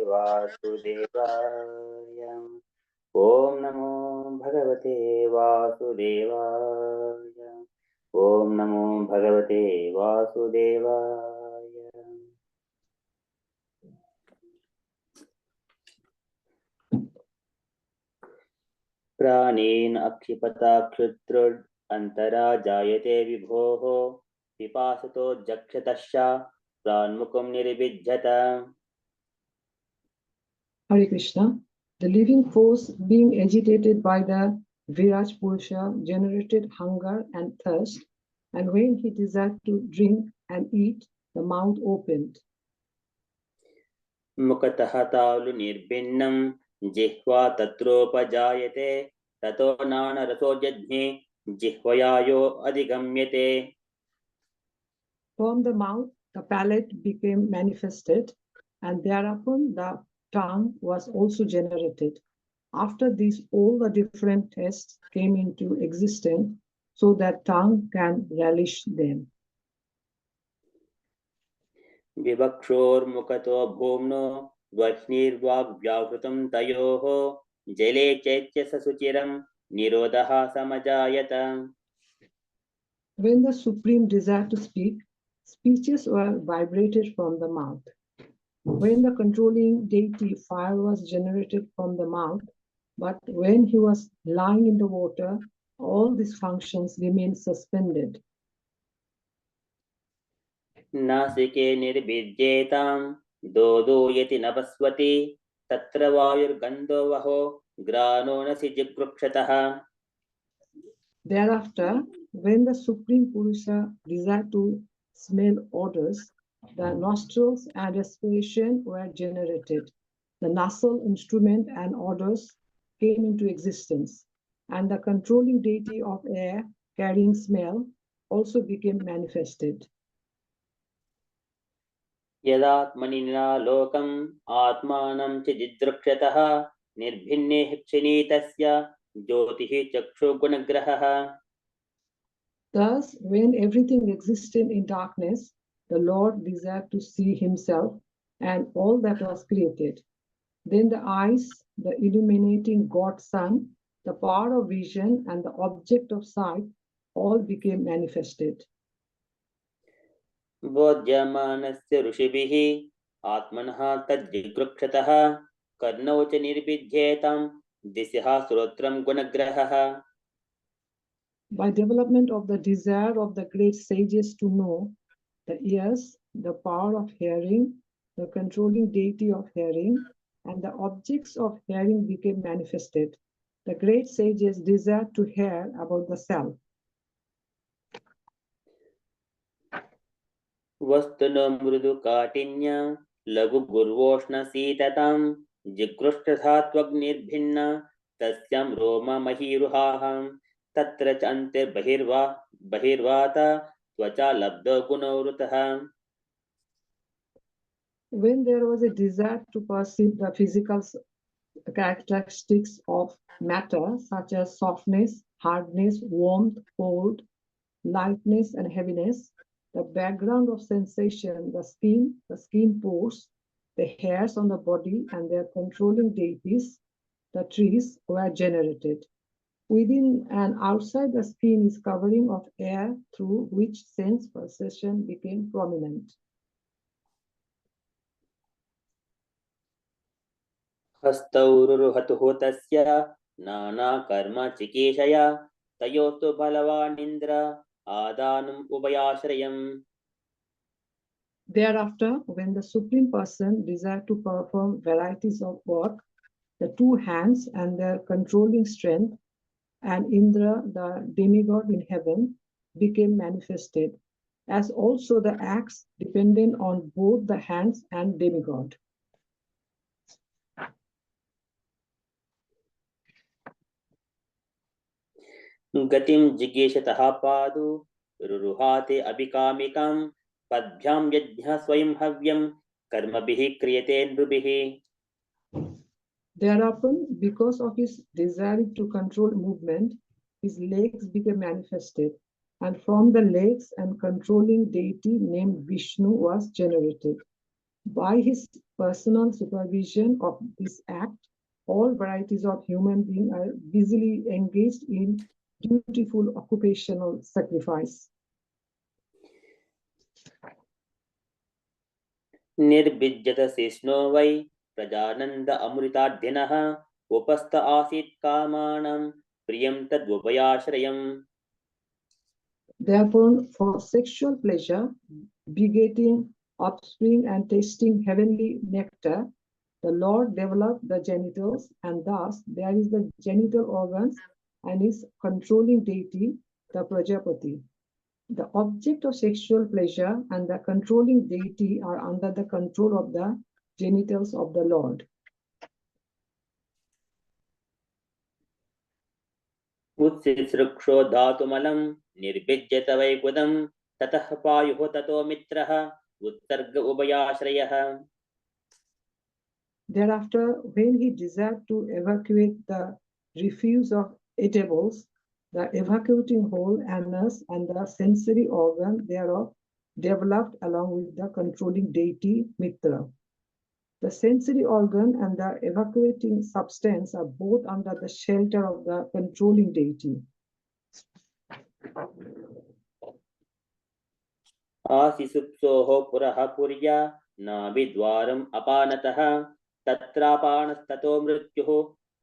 वासुदेवाय ओम नमो भगवते वासुदेवाय ओम नमो भगवते वासुदेवाय प्राणेन अक्षिपता क्षुद्रुद् अंतरा जायते विभोः पिपासतो जक्षतश्च प्रान्मुखं निर्विज्यत. Hare Krishna. The living force being agitated by the Viraj Purusha generated hunger and thirst, and when he desired to drink and eat, the mouth opened. मुखतः तालु निर्भिन्नं जिह्वा तत्रोपजायते ततो नानरसो जज्ञे जिह्वयायो अधिगम्यते. From the mouth, the palate became manifested, and thereupon the tongue was also generated. After this, all the different tastes came into existence, so that tongue can relish them. विवक्षोर्मुखतो भूम्नो वह्निर्वाग्व्यावृतं तयोः जले चैत्य ससुचिरं निरोधः समजायत. When the Supreme desired to speak, speeches were vibrated from the mouth. When the controlling deity fire was generated from the mouth, but when he was lying in the water, all these functions remained suspended. नासिके निर्भिद्येतां दोदोयति नभस्वति तत्र वायुर्गन्धो वहो ग्रानो नसि जिगृक्षतः. Thereafter, when the Supreme Purusha desired to smell odors, the nostrils and respiration were generated. The nasal instrument and odors came into existence, and the controlling deity of air carrying smell also became manifested. यदात्मनिना लोकम् आत्मानं च जिदृक्षतः निर्भिन्ने क्षिणी तस्य ज्योतिः चक्षुगुणग्रहः. Thus, when everything existed in darkness, the Lord desired to see himself and all that was created. Then the eyes, the illuminating God Sun, the power of vision, and the object of sight all became manifested. बोध्यमानस्य ऋषिभिः आत्मनः तज्जिगृक्षतः कर्णौ च निर्विद्येतां दिशः श्रोत्रं गुणग्रहः. By development of the desire of the great sages to know, the ears, the power of hearing, the controlling deity of hearing, and the objects of hearing became manifested. The great sages desired to hear about the self. वस्तुनो मृदु काठिन्य लघु गुर्वोष्ण शीततां जिगृष्टधात्वग्निर्भिन्न तस्यां रोम महीरुहाहं तत्र च बहिर्वात त्वचा लब्धो गुणवृतः. When there was a desire to perceive the physical characteristics of matter, such as softness, hardness, warmth, cold, lightness, and heaviness, the background of sensation, the skin pores, the hairs on the body, and their controlling deities, the trees, were generated. Within and outside the skin is covering of air through which sense perception became prominent. हस्तौरुहतुः तस्य नानाकर्म चिकीर्षया तयोस्तु बलवानिन्द्र आदानम् उभयाश्रयम्. Thereafter, when the Supreme Person desired to perform varieties of work, the two hands and their controlling strength, and Indra, the demigod in heaven, became manifested, as also the acts dependent on both the hands and demigod. गतिं जिगीषतः पादु रुरुहाते अभिकामिकां पद्भ्यां यज्ञः स्वयं हव्यं कर्मभिः क्रियते नृभिः. Thereupon, because of his desire to control movement, his legs became manifested, and from the legs and controlling deity named Vishnu was generated. By his personal supervision of this act, all varieties of human beings are busily engaged in dutiful occupational sacrifice. निर्भिज्यत शेष्णो वै प्रजानन्द अमृताढ्यनः उपस्थ आसीत् कामानां प्रियं तद्वभयाश्रयम्. Therefore, for sexual pleasure, begetting offspring and tasting heavenly nectar, the Lord developed the genitals, and thus there is the genital organs and his controlling deity, the Prajapati. The object of sexual pleasure and the controlling deity are under the control of the genitals of the Lord. उत्सिसृक्षो धातुमलं निर्भिज्यत वैकुदं ततः पायुः ततो मित्रः उत्सर्ग उभयाश्रयः. Thereafter, when he desired to evacuate the refuse of eatables, the evacuating hole, anus, and the sensory organ thereof developed along with the controlling deity Mitra. The sensory organ and the evacuating substance are both under the shelter of the controlling deity. आसिसुप्सोः पुरः पुर्या नाभिद्वारम् अपानतः तत्रापानस्ततो मृत्युः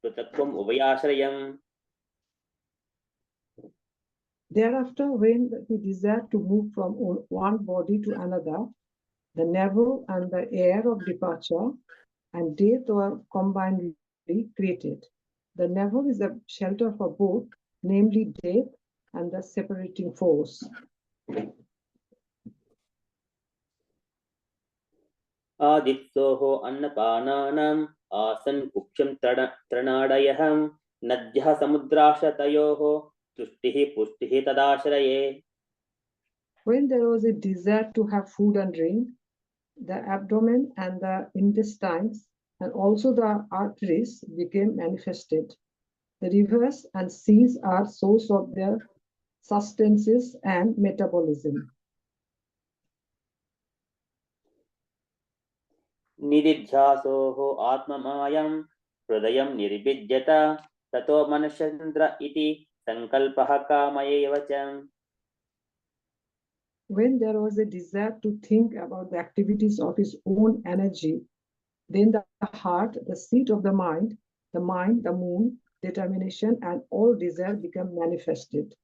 पृथक्त्वम् उभयाश्रयम्. Thereafter, when he desired to move from one body to another, the navel and the air of departure and death were combinedly created. The navel is a shelter for both, namely death and the separating force. आदित्योः अन्नपानानाम् आसन् कुक्षं तृणाडयः नद्यः समुद्राशतयोः तुष्टिः पुष्टिः तदाश्रये. When there was a desire to have food and drink, the abdomen and the intestines and also the arteries became manifested. The rivers and seas are source of their sustenance and metabolism. निदिध्यासोः आत्ममायं हृदयं निर्भिज्यत ततो मनश्चन्द्र इति संकल्पः काम एव च. When there was a desire to think about the activities of his own energy, then the heart, the seat of the mind, the moon, determination, and all desire become manifested.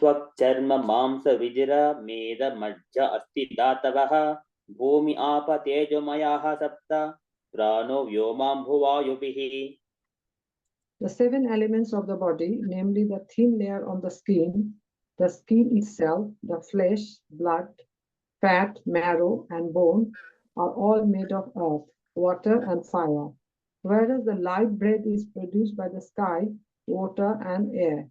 त्वक्चर्म मांस विजिर मेद मज्ज अस्ति दातवः भूमि आप तेजोमयाः सप्त प्राणो व्योमाम्भुवायुभिः. The seven elements of the body, namely the thin layer on the skin itself, the flesh, blood, fat, marrow, and bone, are all made of earth, water, and fire, whereas the light breath is produced by the sky, water, and air.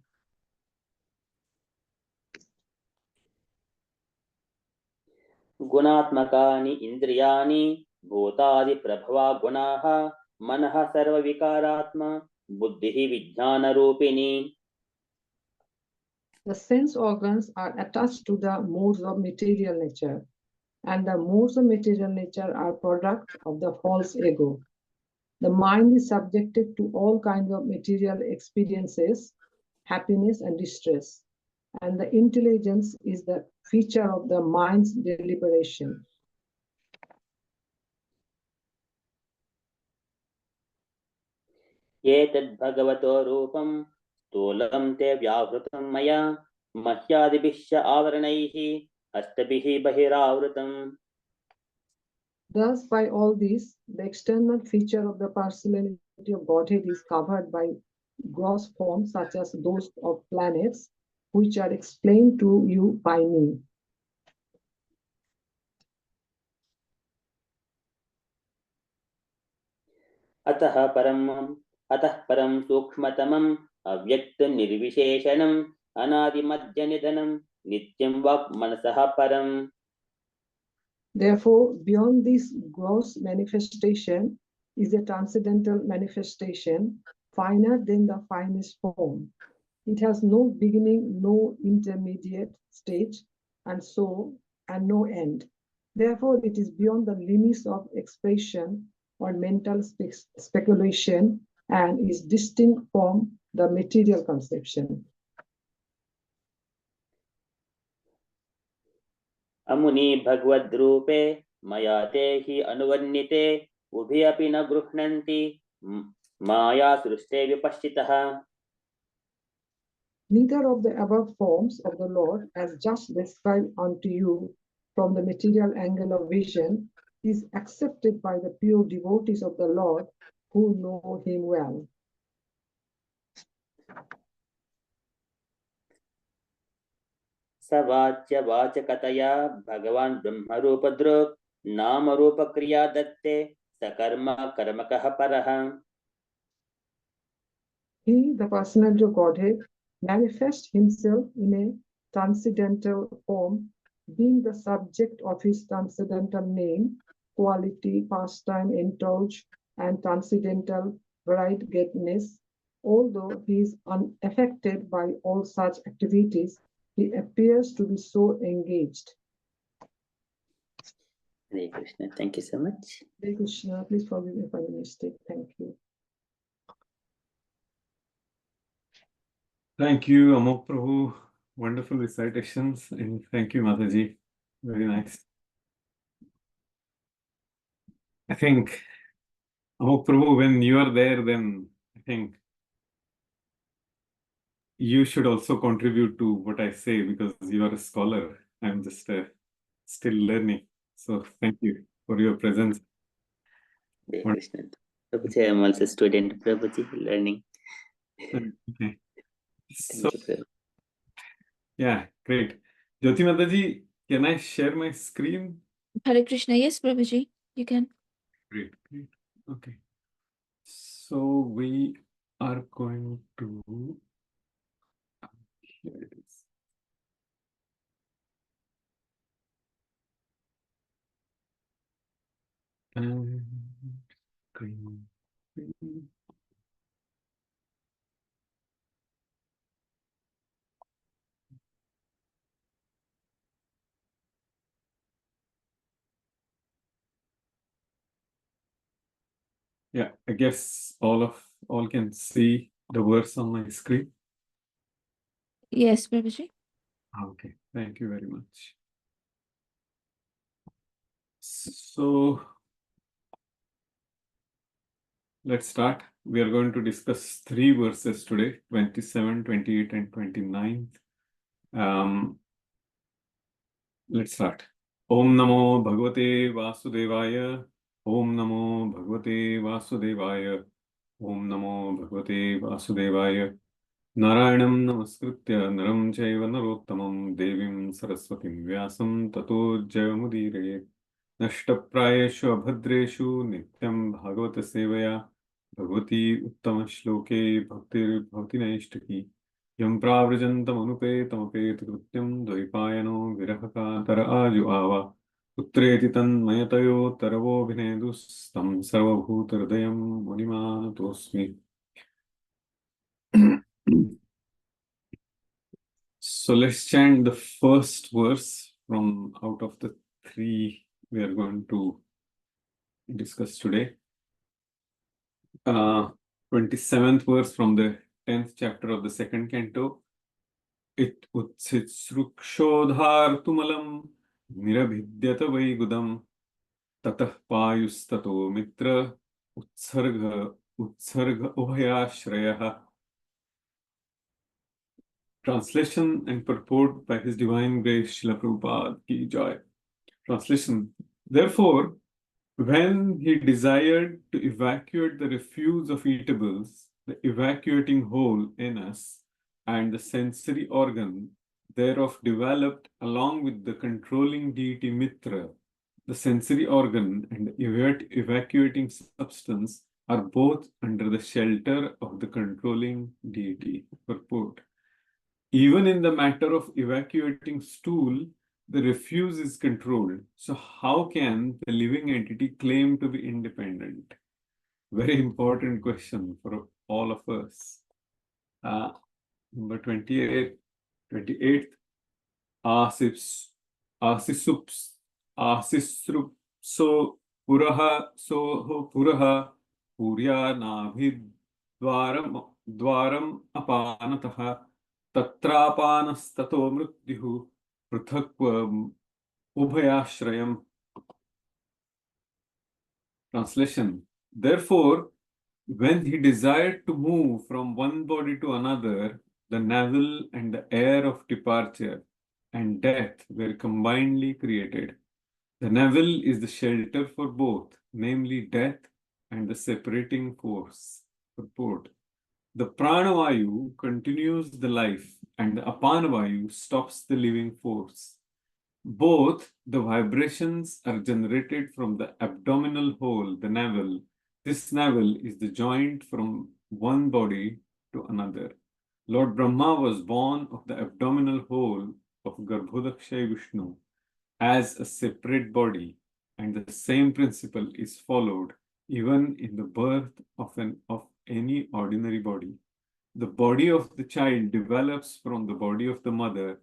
गुणात्मकानि इन्द्रियाणि भूतादिप्रभवा गुणाः मनः सर्वविकारात्मा बुद्धिः विज्ञानरूपिणी. The sense organs are attached to the modes of material nature, and the modes of material nature are product of the false ego. The mind is subjected to all kinds of material experiences, happiness and distress, and the intelligence is the feature of the mind's deliberation. एतद्भगवतो रूपं स्थूलं ते व्यावृतं मया मह्यादिभिश्च आवरणैः अष्टभिः बहिरावृतम्. Thus, by all these, the external feature of the personality of Godhead is covered by gross forms such as those of planets, which are explained to you by me. अतः परं सूक्ष्मतमम् अव्यक्तं निर्विशेषणम् अनादिमध्यनिधनं नित्यं वाक् मनसः परम्. Therefore, beyond this gross manifestation is a transcendental manifestation, finer than the finest form. It has no beginning, no intermediate stage, and no end. Therefore, it is beyond the limits of expression or mental speculation and is distinct from the material conception. अमुनि भगवद्रूपे मया ते हि अनुवर्णिते उभे अपि न गृह्णन्ति माया सृष्टे विपश्चितः. Neither of the above forms of the Lord, as just described unto you from the material angle of vision, is accepted by the pure devotees of the Lord who know him well. सवाच्य वाचकतया भगवान् ब्रह्मरूपदृक् नामरूपक्रिया दत्ते सकर्म कर्मकः परः. He, the personality of Godhead, manifests himself in a transcendental form, being the subject of his transcendental name, quality, pastime, indulge, and transcendental variegatedness. Although he is unaffected by all such activities, he appears to be so engaged. Hare Krishna. Thank you so much. Hare Krishna. Please forgive me if I made a mistake. Thank you. Thank you, Amok Prabhu. Wonderful recitations. And thank you, Mataji. Very nice. I think, Amok Prabhu, when you are there, then I think you should also contribute to what I say because you are a scholar. I'm just still learning. So thank you for your presence. Hare Krishna. Prabhuji, I'm also a student. Prabhuji, learning. Okay. Thank So, you, Prabhuji. yeah, great. Jyoti Mataji, can I share my screen? Hare Krishna. Yes, Prabhuji, you can. Great, great. Okay. So we are going to, here it is. And screen. Yeah, I guess all can see the words on my screen. Yes, Prabhuji. Okay, thank you very much. So let's start. We are going to discuss 3 verses today, 27, 28, and 29. Let's start. Om Namo Bhagavate Vasudevaya. Om Namo Bhagavate Vasudevaya. Om Namo Bhagavate Vasudevaya. Narayanam Namaskritya Naram Chaiva Narottamam Devim Saraswatim Vyasam Tato Jayamudire. Nashtaprayeshu Abhadreshu Nityam Bhagavata Sevaya Bhagavati Uttama Shloke Bhaktir Bhavati Naishtaki Yam Pravrajantam Anupetam Apetrutyam Dvaipayano Virahaka Tara Ajuava Utretitan Mayatayo Taravo Vinedus Tam Sarvabhutardayam Munimanatosmi. So let's chant the first verse from out of the 3 we are going to discuss today. 27th verse from the 10th chapter of the 2nd canto. It utsitsrukshodhartumalam nirabhidyata vaigudam tatah payustato mitra utsarga ubhayashrayah. Translation and purport by His Divine Grace Srila Prabhupada Ki Jai. Translation. Therefore, when he desired to evacuate the refuse of eatables, the evacuating hole in us and the sensory organ thereof developed along with the controlling deity Mitra, the sensory organ and the evacuating substance are both under the shelter of the controlling deity. Purport. Even in the matter of evacuating stool, the refuse is controlled. So how can the living entity claim to be independent? Very important question for all of us. Number 28th, Asisrupso Puraha Soho Puraha Purya Dwaram Apanataha Tatrapanastato Mrityuhu Prithakvam Ubhayashrayam. Translation. Therefore, when he desired to move from one body to another, the navel and the air of departure and death were combinedly created. The navel is the shelter for both, namely death and the separating force. Purport. The pranavayu continues the life and the apanavayu stops the living force. Both the vibrations are generated from the abdominal hole, the navel. This navel is the joint from one body to another. Lord Brahma was born of the abdominal hole of Garbhodakshay Vishnu as a separate body, and the same principle is followed even in the birth of any ordinary body. The body of the child develops from the body of the mother,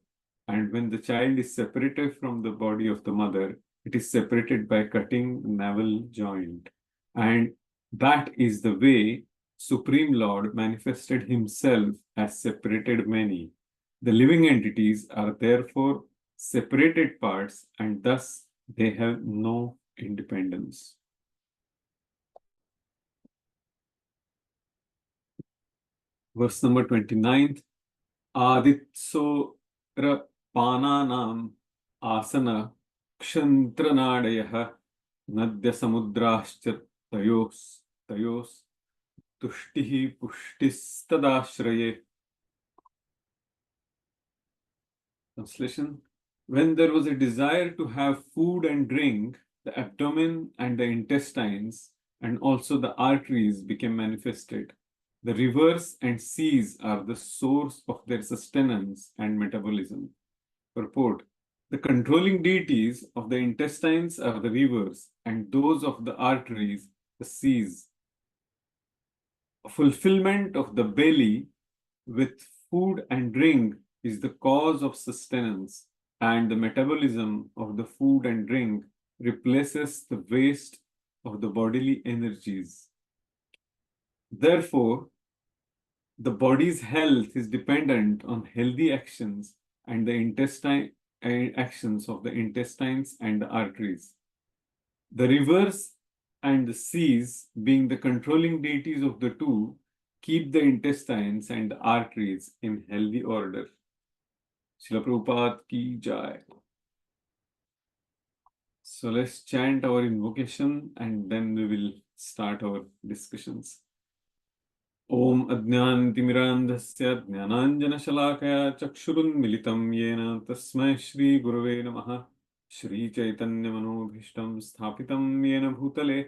and when the child is separated from the body of the mother, it is separated by cutting the navel joint. And that is the way Supreme Lord manifested himself as separated many. The living entities are therefore separated parts, and thus they have no independence. Verse number 29th. Aditso Pananam Asana Kshantranadeyaha Nadya Samudrascha Tayos Tushtihi Pushtistadashraye. Translation. When there was a desire to have food and drink, the abdomen and the intestines and also the arteries became manifested. The rivers and seas are the source of their sustenance and metabolism. Purport. The controlling deities of the intestines are the rivers, and those of the arteries, the seas. A fulfillment of the belly with food and drink is the cause of sustenance, and the metabolism of the food and drink replaces the waste of the bodily energies. Therefore, the body's health is dependent on healthy actions and the actions of the intestines and the arteries. The rivers and the seas, being the controlling deities of the two, keep the intestines and the arteries in healthy order. Srila Prabhupada ki jai. So let's chant our invocation and then we will start our discussions. Om Ajnantimirandhasya Jnananjanashalakaya Chakshurunmilitam Yena Tasmai Shri Gurave Namaha Shri Chaitanya Manobhishtam Sthapitam Yena Bhutale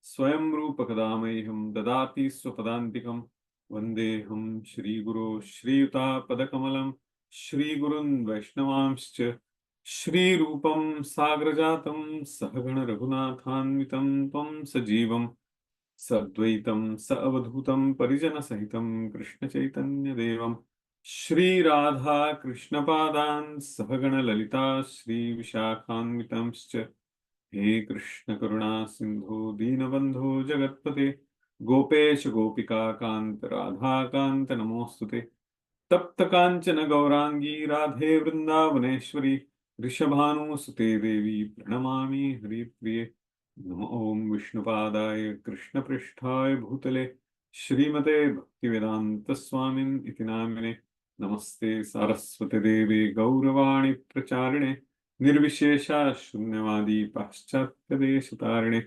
Swayam Rupa Kadamayham Dadati Swapadantikam Vandeham Shri Guru Shri Yuta Padakamalam Shri Gurun Vaishnavamscha Shri Rupam Sagrajatam Sahagana Raghunathanvitam Tvam Sajivam Sadvaitam Saavadhutam Parijana Sahitam Krishna Chaitanya Devam Shri Radha Krishna Padan Sahagana Lalita Shri Vishakhanvitamscha He Krishna Karuna Sindhu Dinabandhu Jagatpate Gopesh Gopika Kant Radha Kant Namostute Tapta Kanchana Gaurangi Radhe Vrindavaneshwari Rishabhanu Sute Devi Pranamami Hari Priye Namo Om Vishnupadaya Krishna Pristhaya Bhutale Shrimate Bhaktivedanta Swamin iti namine Namaste Saraswate Devi Gauravani Pracharine Nirvishesha Shunyavadi Paschatya Deshatarine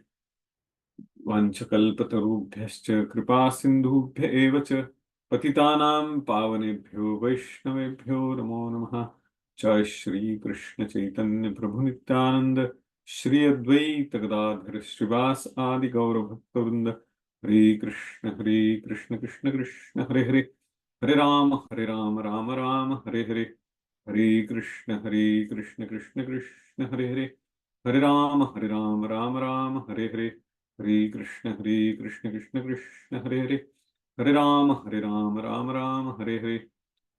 Vanchakalpatarubhyascha Kripa Sindhubhya eva cha Patitanam Pavanebhyo Vaishnavebhyo Namo Namaha Jai Shri Krishna Chaitanya Prabhu Nityananda Shri Advaita Gadadhar Srivas Adi Gaura Bhaktavinda Hare Krishna Krishna Krishna Hare Hare Hare Rama Rama Rama Hare Hare Hare Krishna Krishna Krishna Hare Hare Hare Rama Rama Rama Hare Hare Hare Krishna Krishna Krishna Hare Hare Hare Ram, Ram Ram, Hare Hare.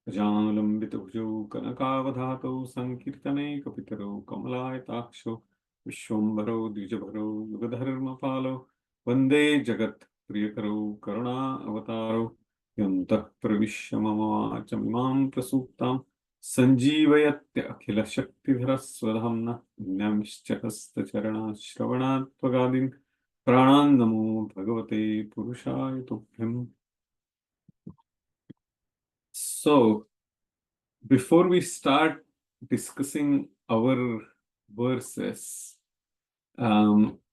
Ajanulambitavjau Kanakavadhatau Sankirtane Kapitaro Kamalaitaksho Vishwambaro Dijabharo Yugadharmapalo Vande Jagat Priyakaro Karuna Avataro Yantah Pravishya Mama Chamimam Prasuptam Sanjeevayatya Akhila Shaktidhara Swadhamna Nyamishchakasta Charana Shravanat Pagadin Pranan Namo Bhagavate Purushaya Tubhyam. So, before we start discussing our verses,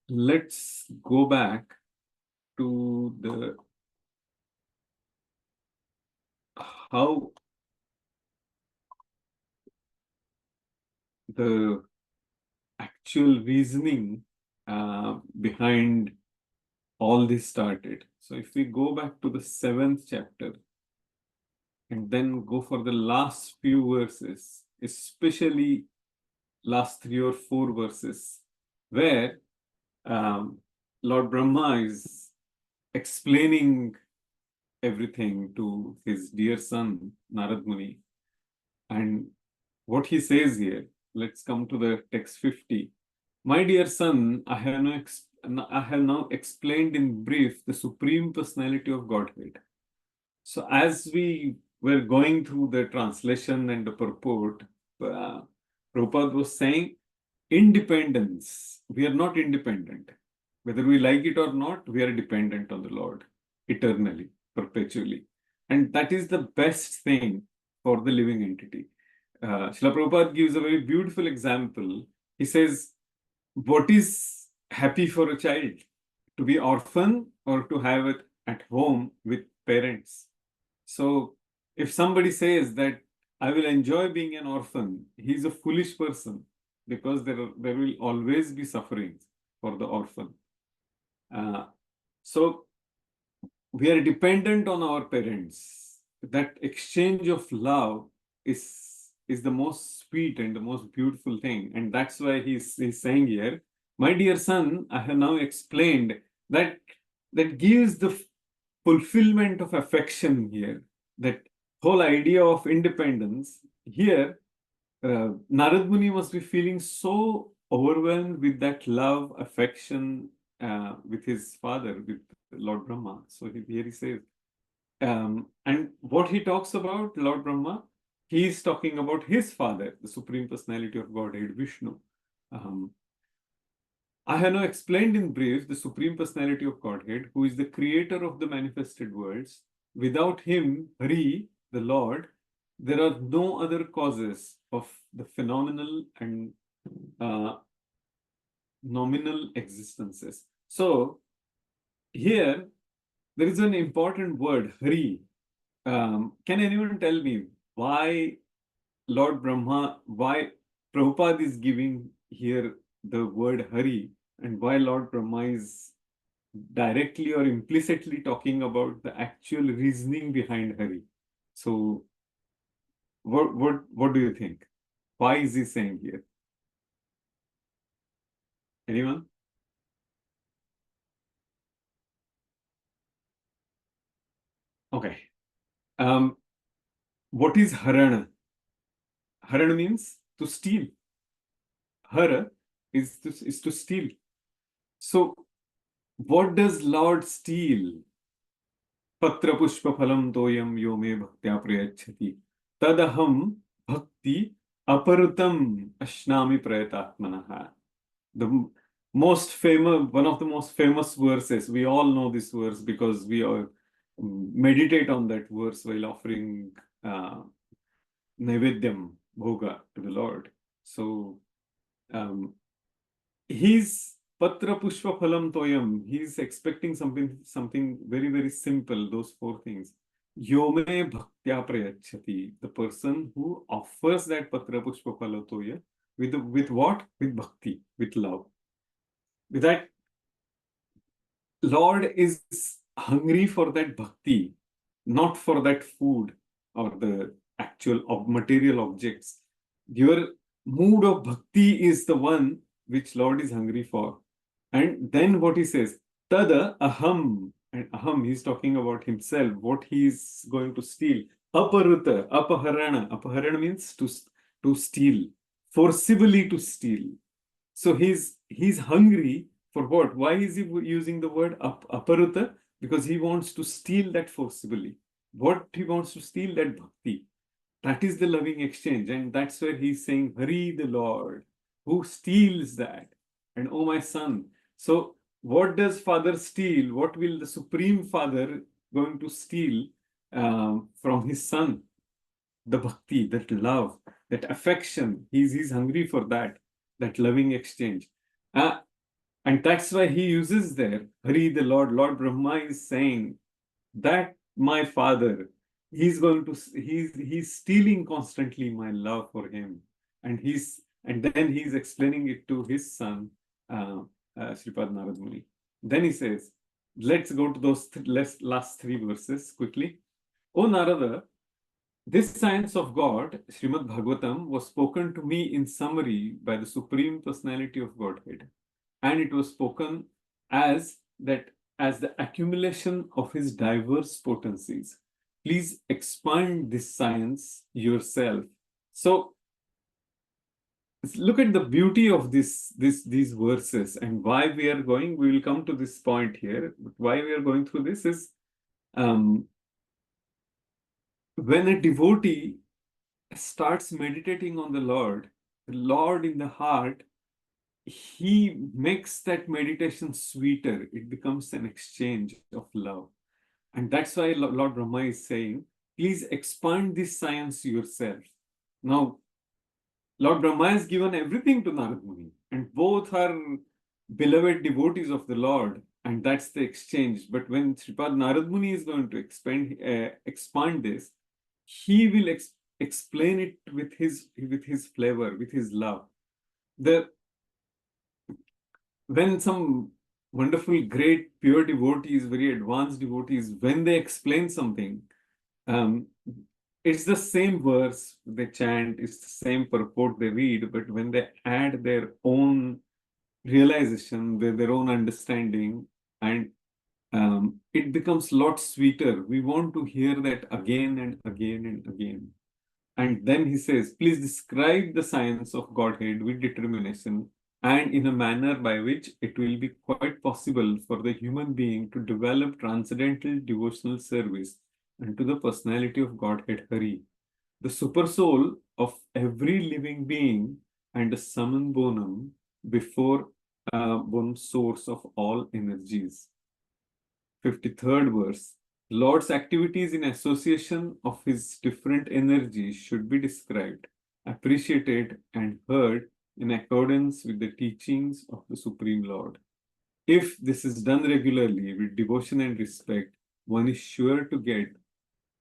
let's go back to the how the actual reasoning behind all this started. So if we go back to the 7th chapter and then go for the last few verses, especially last 3 or 4 verses, where Lord Brahma is explaining everything to his dear son Narad Muni. And what he says here, let's come to the text 50. My dear son, I have now explained in brief the Supreme Personality of Godhead. So as we were going through the translation and the purport, Prabhupada was saying, independence. We are not independent. Whether we like it or not, we are dependent on the Lord eternally, perpetually. And that is the best thing for the living entity. Srila Prabhupada gives a very beautiful example. He says, what is happy for a child? To be orphan or to have it at home with parents? So if somebody says that I will enjoy being an orphan, he is a foolish person, because there will always be suffering for the orphan. So we are dependent on our parents. That exchange of love is the most sweet and the most beautiful thing. And that's why he's saying here, my dear son, I have now explained that gives the fulfillment of affection here. That whole idea of independence here, Narad Muni must be feeling so overwhelmed with that love, affection with his father, with Lord Brahma. So here he says, and what he talks about, Lord Brahma, he is talking about his father, the Supreme Personality of Godhead, Vishnu. I have now explained in brief the Supreme Personality of Godhead, who is the creator of the manifested worlds. Without him, Hari, the Lord, there are no other causes of the phenomenal and nominal existences. So here, there is an important word, Hari. Can anyone tell me why Lord Brahma, why Prabhupada is giving here the word Hari, and why Lord Brahma is directly or implicitly talking about the actual reasoning behind Hari? So what do you think? Why is he saying here? Anyone? Okay. What is Harana? Harana means to steal. Hara is to steal. So what does Lord steal? Patra pushpa phalam toyam yo me bhaktya prayachati tadaham bhakti aparutam ashnami prayatatmanaha. The most famous, one of the most famous verses, we all know this verse because we all meditate on that verse while offering Naivedyam, Bhoga to the Lord. So he's Patra Pushpa Phalam Toyam, he's expecting something very, very simple, those 4 things. Yome Bhaktya Prayachati, the person who offers that Patra Pushpa Phala Toya with what? With bhakti, with love. With that, Lord is hungry for that bhakti, not for that food or the actual material objects. Your mood of bhakti is the one which Lord is hungry for. And then what he says, Tada aham, And aham, he's talking about himself, what he's going to steal. Aparuta, apaharana. Apaharana means to steal, forcibly to steal. So he's hungry for what? Why is he using the word aparuta? Because he wants to steal that forcibly. What he wants to steal? That bhakti. That is the loving exchange. And that's where he's saying, Hari the Lord, who steals that. And oh my son. So what does Father steal? What will the Supreme Father going to steal from his son? The bhakti, that love, that affection. He's hungry for that loving exchange. And that's why he uses there, Hari the Lord. Lord Brahma is saying that my father, he's stealing constantly my love for him. And then he's explaining it to his son, Sripad Narad Muni. Then he says, let's go to those last three verses quickly. O Narada, this science of God, Srimad Bhagavatam, was spoken to me in summary by the Supreme Personality of Godhead. And it was spoken as the accumulation of his diverse potencies. Please expand this science yourself. So look at the beauty of these verses and why we are going. We will come to this point here. But why we are going through this is when a devotee starts meditating on the Lord in the heart, he makes that meditation sweeter. It becomes an exchange of love. And that's why Lord Brahma is saying, please expand this science yourself. Now, Lord Brahma has given everything to Narad Muni, and both are beloved devotees of the Lord, and that's the exchange. But when Sripad Narad Muni is going to expand this, he will explain it with his flavor, with his love. When some wonderful, great, pure devotees, very advanced devotees, when they explain something, it's the same verse they chant, it's the same purport they read, but when they add their own realization, their own understanding, and it becomes a lot sweeter. We want to hear that again and again and again. And then he says, please describe the science of Godhead with determination and in a manner by which it will be quite possible for the human being to develop transcendental devotional service unto the personality of Godhead Hari, the super soul of every living being and a summum bonum before bonum source of all energies. 53rd verse. Lord's activities in association of his different energies should be described, appreciated, and heard in accordance with the teachings of the Supreme Lord. If this is done regularly with devotion and respect, one is sure to get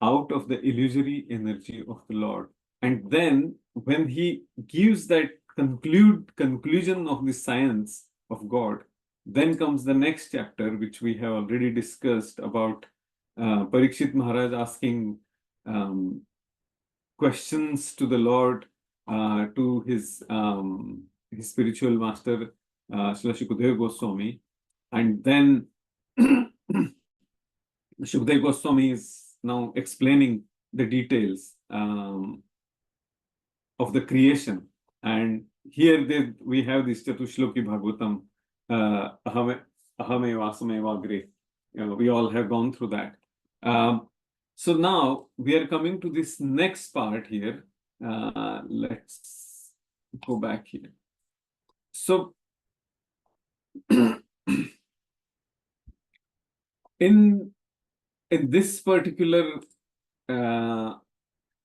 out of the illusory energy of the Lord. And then when he gives that conclusion of the science of God, then comes the next chapter, which we have already discussed about Parikshit Maharaj asking questions to the Lord, to his spiritual master, Srila Shukadeva Goswami. And then Shukadeva Goswami is now explaining the details of the creation. And here we have this Chatushloki Bhagavatam, Ahame Vasame Vagre. We all have gone through that. So now we are coming to this next part here. Let's go back here. So in this particular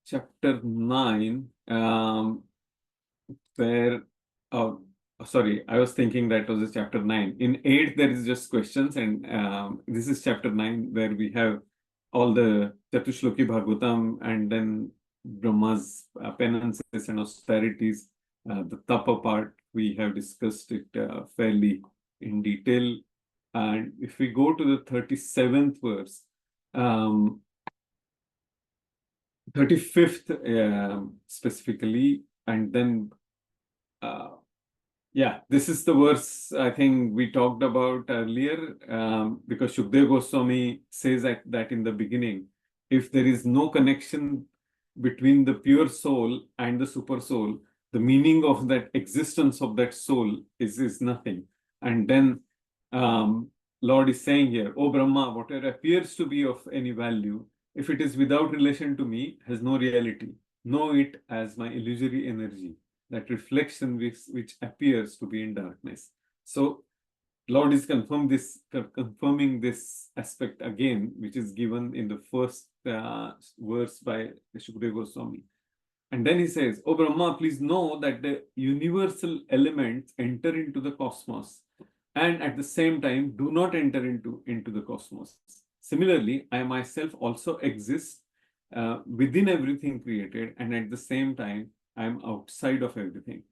chapter 9, where sorry, I was thinking that was chapter 9. In 8 there is just questions, and this is chapter 9 where we have all the Chatushloki Bhagavatam and then Brahma's penances and austerities. The tapa part, we have discussed it fairly in detail. And if we go to the 37th verse, 35th specifically, and then Yeah, this is the verse I think we talked about earlier, because Shukdev Goswami says that in the beginning, if there is no connection between the pure soul and the super soul, the meaning of that existence of that soul is nothing. And then Lord is saying here, "O Brahma, whatever appears to be of any value, if it is without relation to me, has no reality. Know it as my illusory energy, that reflection which appears to be in darkness." So Lord is confirming this aspect again, which is given in the first verse by Shukdev Goswami. And then he says, "Oh Brahma, please know that the universal elements enter into the cosmos and at the same time do not enter into the cosmos. Similarly, I myself also exist within everything created, and at the same time, I am outside of everything."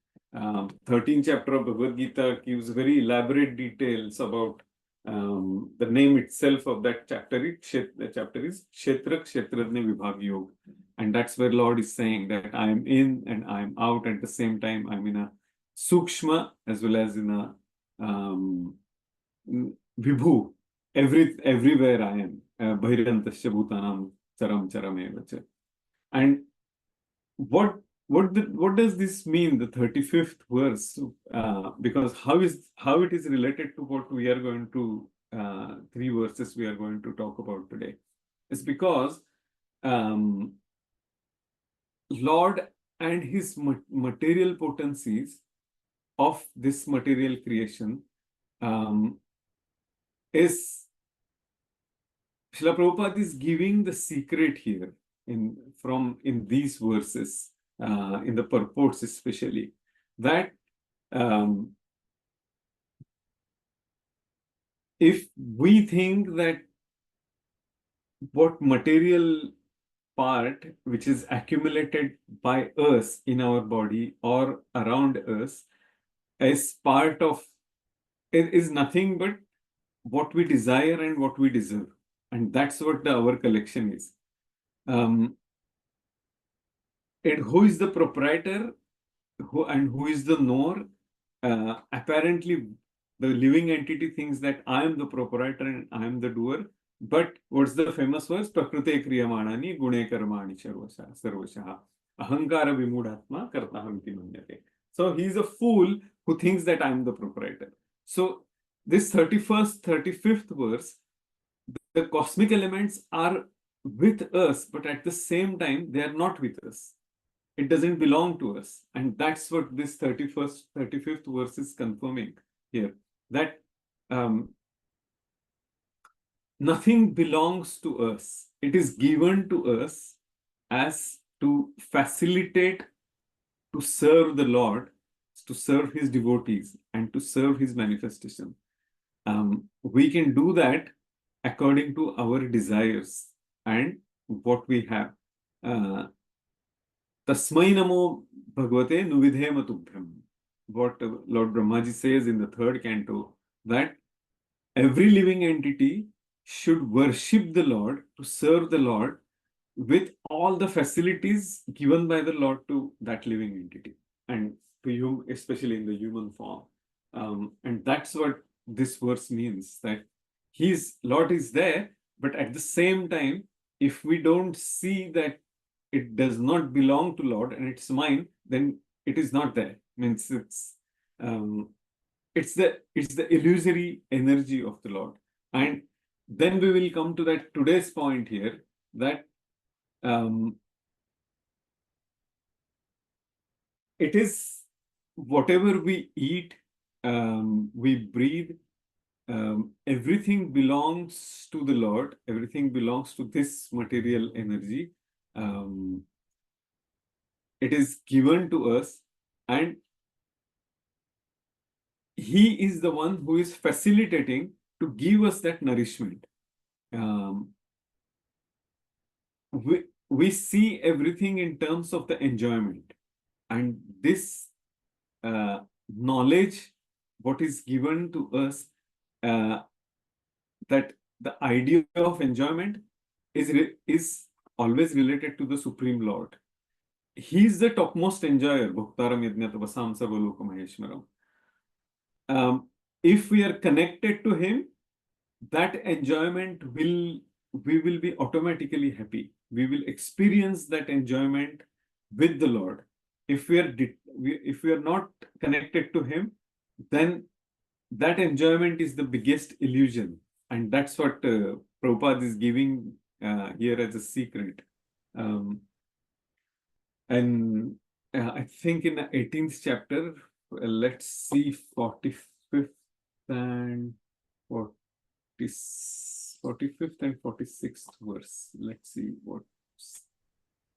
13th chapter of Bhagavad Gita gives very elaborate details about the name itself of that chapter. The chapter is Kshetra Kshetrajna Vibhag Yoga. And that's where Lord is saying that I am in and I am out at the same time. I'm in a Sukshma as well as in a Vibhu. Everywhere I am. Bhairantasya Bhutanam Charam Charamevacha. And what does this mean, the 35th verse? Because how it is related to what we are going to, 3 verses we are going to talk about today. It's because Lord and his material potencies of this material creation is, Srila Prabhupada is giving the secret here in these verses, in the purports especially, that if we think that what material part which is accumulated by us in our body or around us is part of, it is nothing but what we desire and what we deserve. And that's what our collection is. And who is the proprietor and who is the knower? Apparently, the living entity thinks that I am the proprietor and I am the doer. But what's the famous verse? Prakrute kriyamanani gune karmani sarvashaha. Ahankara vimudhatma kartahamiti manyate. So he's a fool who thinks that I am the proprietor. So this 35th verse, the cosmic elements are with us, but at the same time, they are not with us. It doesn't belong to us. And that's what this 35th verse is confirming here, that nothing belongs to us. It is given to us as to facilitate, to serve the Lord, to serve his devotees, and to serve his manifestation. We can do that according to our desires and what we have. Tasmai namo bhagavate nuvidhema tubhyam. What Lord Brahmaji says in the 3rd canto, that every living entity should worship the Lord, to serve the Lord with all the facilities given by the Lord to that living entity and to you, especially in the human form. And that's what this verse means, that Lord is there, but at the same time, if we don't see that it does not belong to Lord and it's mine, then it is not there. Means it's the illusory energy of the Lord. And then we will come to that today's point here, that it is whatever we eat, we breathe, everything belongs to the Lord, everything belongs to this material energy. It is given to us, and he is the one who is facilitating to give us that nourishment. We see everything in terms of the enjoyment, and this knowledge, what is given to us, that the idea of enjoyment is always related to the Supreme Lord. He is the topmost enjoyer. Bhuktaram yajnat vasam sarvaloka maheshwaram. if we are connected to Him, that enjoyment we will be automatically happy. We will experience that enjoyment with the Lord. If if we are not connected to Him, then that enjoyment is the biggest illusion, and that's what Prabhupada is giving here as a secret. And I think in the 18th chapter, let's see 45th and 45th and 46th verse. Let's see what.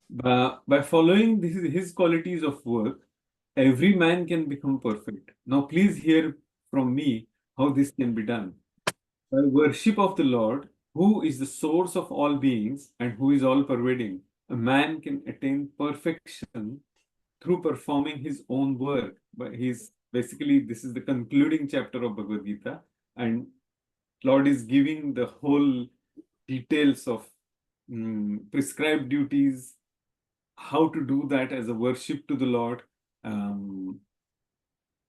By following his qualities of work, every man can become perfect. Now, please hear from me how this can be done. By worship of the Lord, who is the source of all beings and who is all pervading, a man can attain perfection through performing his own work. But basically, this is the concluding chapter of Bhagavad Gita, and Lord is giving the whole details of prescribed duties, how to do that as a worship to the Lord.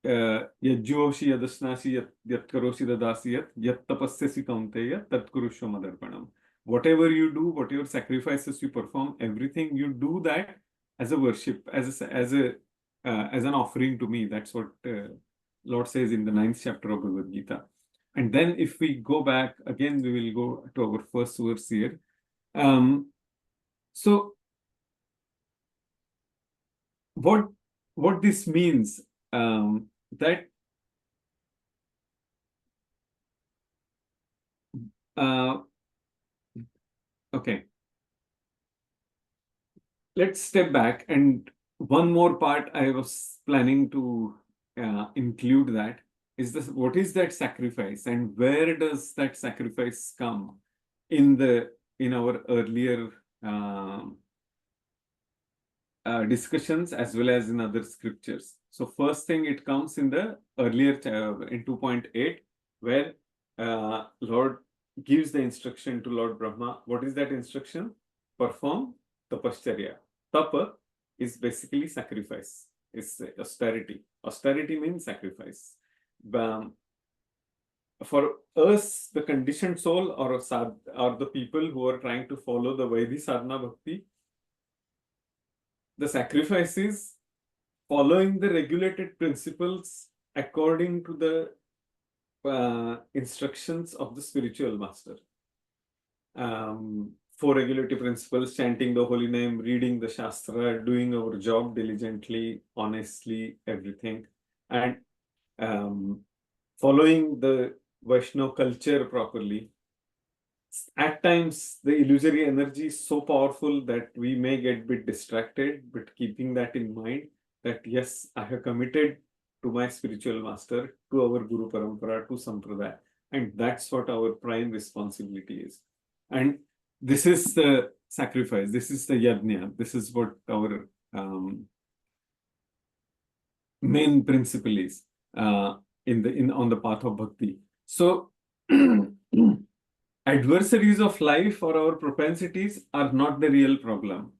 Yajyoshi yadasnasi yat karoshi dadasi yat tapasyasi kaunteya tat kurushva madarpanam. Whatever you do, whatever sacrifices you perform, everything you do that as a worship, as an offering to me. That's what Lord says in the 9th chapter of Bhagavad Gita. And then if we go back again, we will go to our first verse here. So what this means, that okay, let's step back, and one more part I was planning to include, that is this: what is that sacrifice, and where does that sacrifice come in our earlier discussions as well as in other scriptures. So first thing, it comes in the earlier in 2.8, where Lord gives the instruction to Lord Brahma. What is that instruction? Perform tapashcharya. Tapa is basically sacrifice. It's austerity. Austerity means sacrifice. For us, the conditioned soul, or the people who are trying to follow the Vaidhi sadhana bhakti, the sacrifice is following the regulated principles according to the instructions of the spiritual master. 4 regulative principles: chanting the holy name, reading the Shastra, doing our job diligently, honestly, everything, and following the Vaishnava culture properly. At times, the illusory energy is so powerful that we may get a bit distracted, but keeping that in mind, that yes, I have committed to my spiritual master, to our Guru Parampara, to Sampradaya, and that's what our prime responsibility is. And this is the sacrifice, this is the yajna, this is what our main principle is on the path of bhakti. So adversaries of life or our propensities are not the real problem.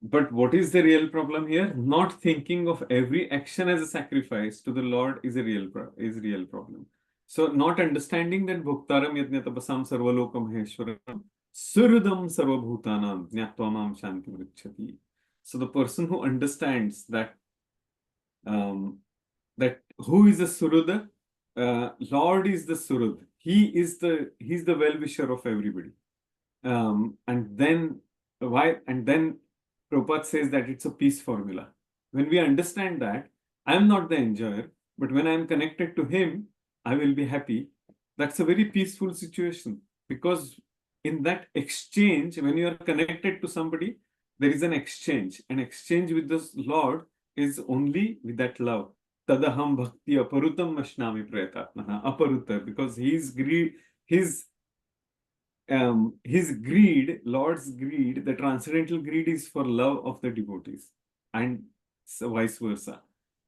But what is the real problem here? Not thinking of every action as a sacrifice to the Lord is a real problem. So not understanding that bhuktaram yajna tapasam sarvalokam maheshwaram surudam sarvabhutanam jnatvam shanti vricchati. So the person who understands that that who is the Suruda? Lord is the Surud. He's the well-wisher of everybody. And then Prabhupada says that it's a peace formula. When we understand that, I'm not the enjoyer, but when I'm connected to him, I will be happy. That's a very peaceful situation, because in that exchange, when you are connected to somebody, there is an exchange. An exchange with the Lord is only with that love. Tadaham bhakti aparutam mashnami prayatatmana. Aparuta, because his greed, Lord's greed, the transcendental greed is for love of the devotees, and so vice versa.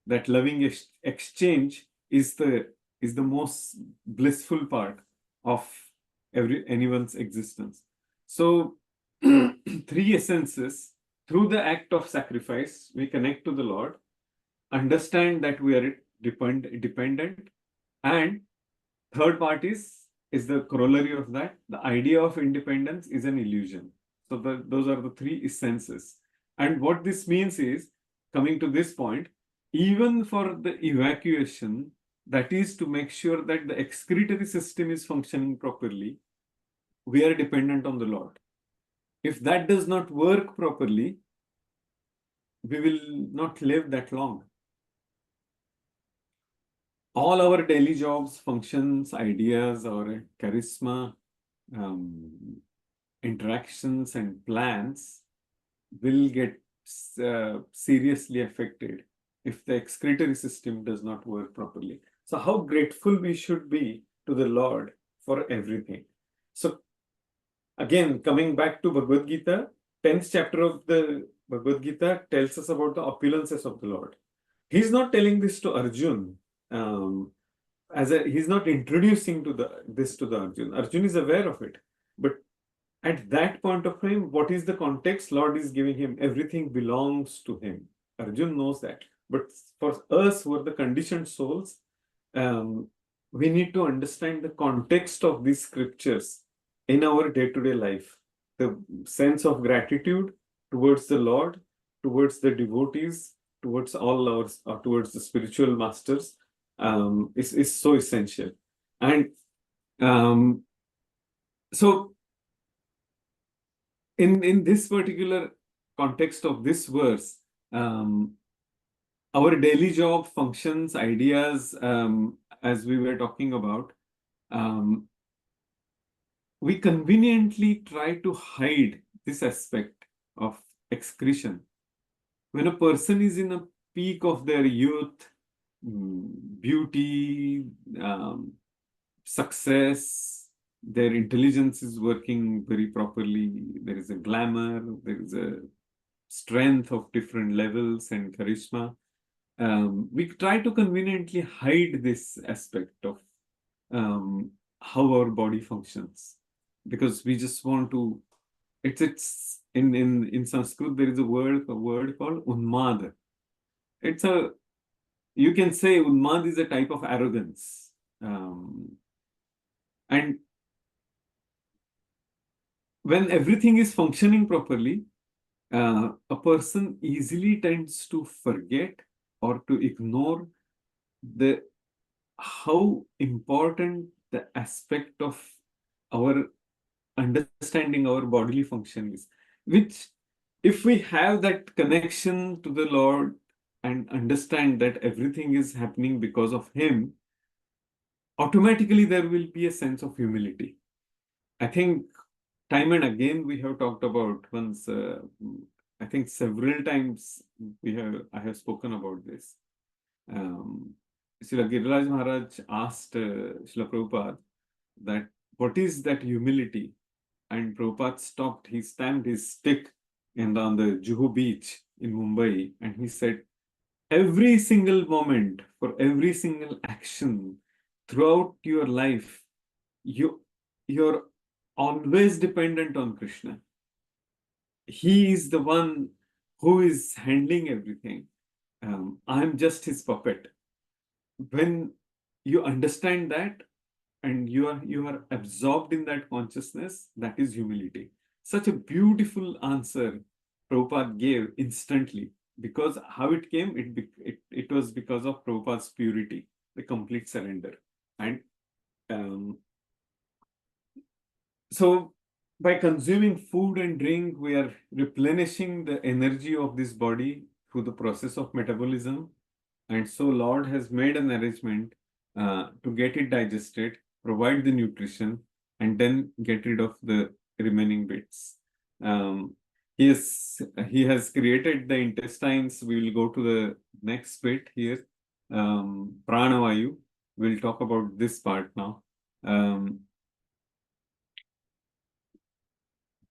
That loving exchange is the most blissful part of anyone's existence. So 3 essences: through the act of sacrifice, we connect to the Lord, understand that we are dependent, And third part is the corollary of that. The idea of independence is an illusion. So those are the three essences. And what this means is, coming to this point, even for the evacuation, that is to make sure that the excretory system is functioning properly, we are dependent on the Lord. If that does not work properly, we will not live that long. All our daily jobs, functions, ideas, our charisma, interactions and plans will get seriously affected if the excretory system does not work properly. So how grateful we should be to the Lord for everything. So again, coming back to Bhagavad Gita, 10th chapter of the Bhagavad Gita tells us about the opulences of the Lord. He's not telling this to Arjun. He's not introducing this to the Arjun. Arjun is aware of it. But at that point of time, what is the context? Lord is giving him, everything belongs to him. Arjun knows that. But for us who are the conditioned souls, we need to understand the context of these scriptures in our day-to-day life. The sense of gratitude towards the Lord, towards the devotees, towards towards the spiritual masters is so essential. And so in this particular context of this verse, our daily job functions, ideas, as we were talking about, we conveniently try to hide this aspect of excretion. When a person is in a peak of their youth, beauty, success, their intelligence is working very properly, there is a glamour, there is a strength of different levels and charisma. We try to conveniently hide this aspect of how our body functions, because we just want to. It's in Sanskrit there is a word called unmad. You can say unmad is a type of arrogance, and when everything is functioning properly, a person easily tends to forget or to ignore how important the aspect of our understanding our bodily function is. Which, if we have that connection to the Lord and understand that everything is happening because of Him, automatically there will be a sense of humility. I think time and again we have talked about once. I think several times I have spoken about this. Srila Giriraj Maharaj asked Srila Prabhupada that what is that humility? And Prabhupada stopped, he stamped his stick on the Juhu beach in Mumbai, and he said, every single moment, for every single action throughout your life, you're always dependent on Krishna. He is the one who is handling everything. I'm just his puppet. When you understand that and you are absorbed in that consciousness, that is humility. Such a beautiful answer Prabhupada gave instantly, because how it came, it was because of Prabhupada's purity, the complete surrender. And so by consuming food and drink, we are replenishing the energy of this body through the process of metabolism. And so Lord has made an arrangement to get it digested, provide the nutrition, and then get rid of the remaining bits. He has created the intestines. We will go to the next bit here. Pranavayu. We'll talk about this part now.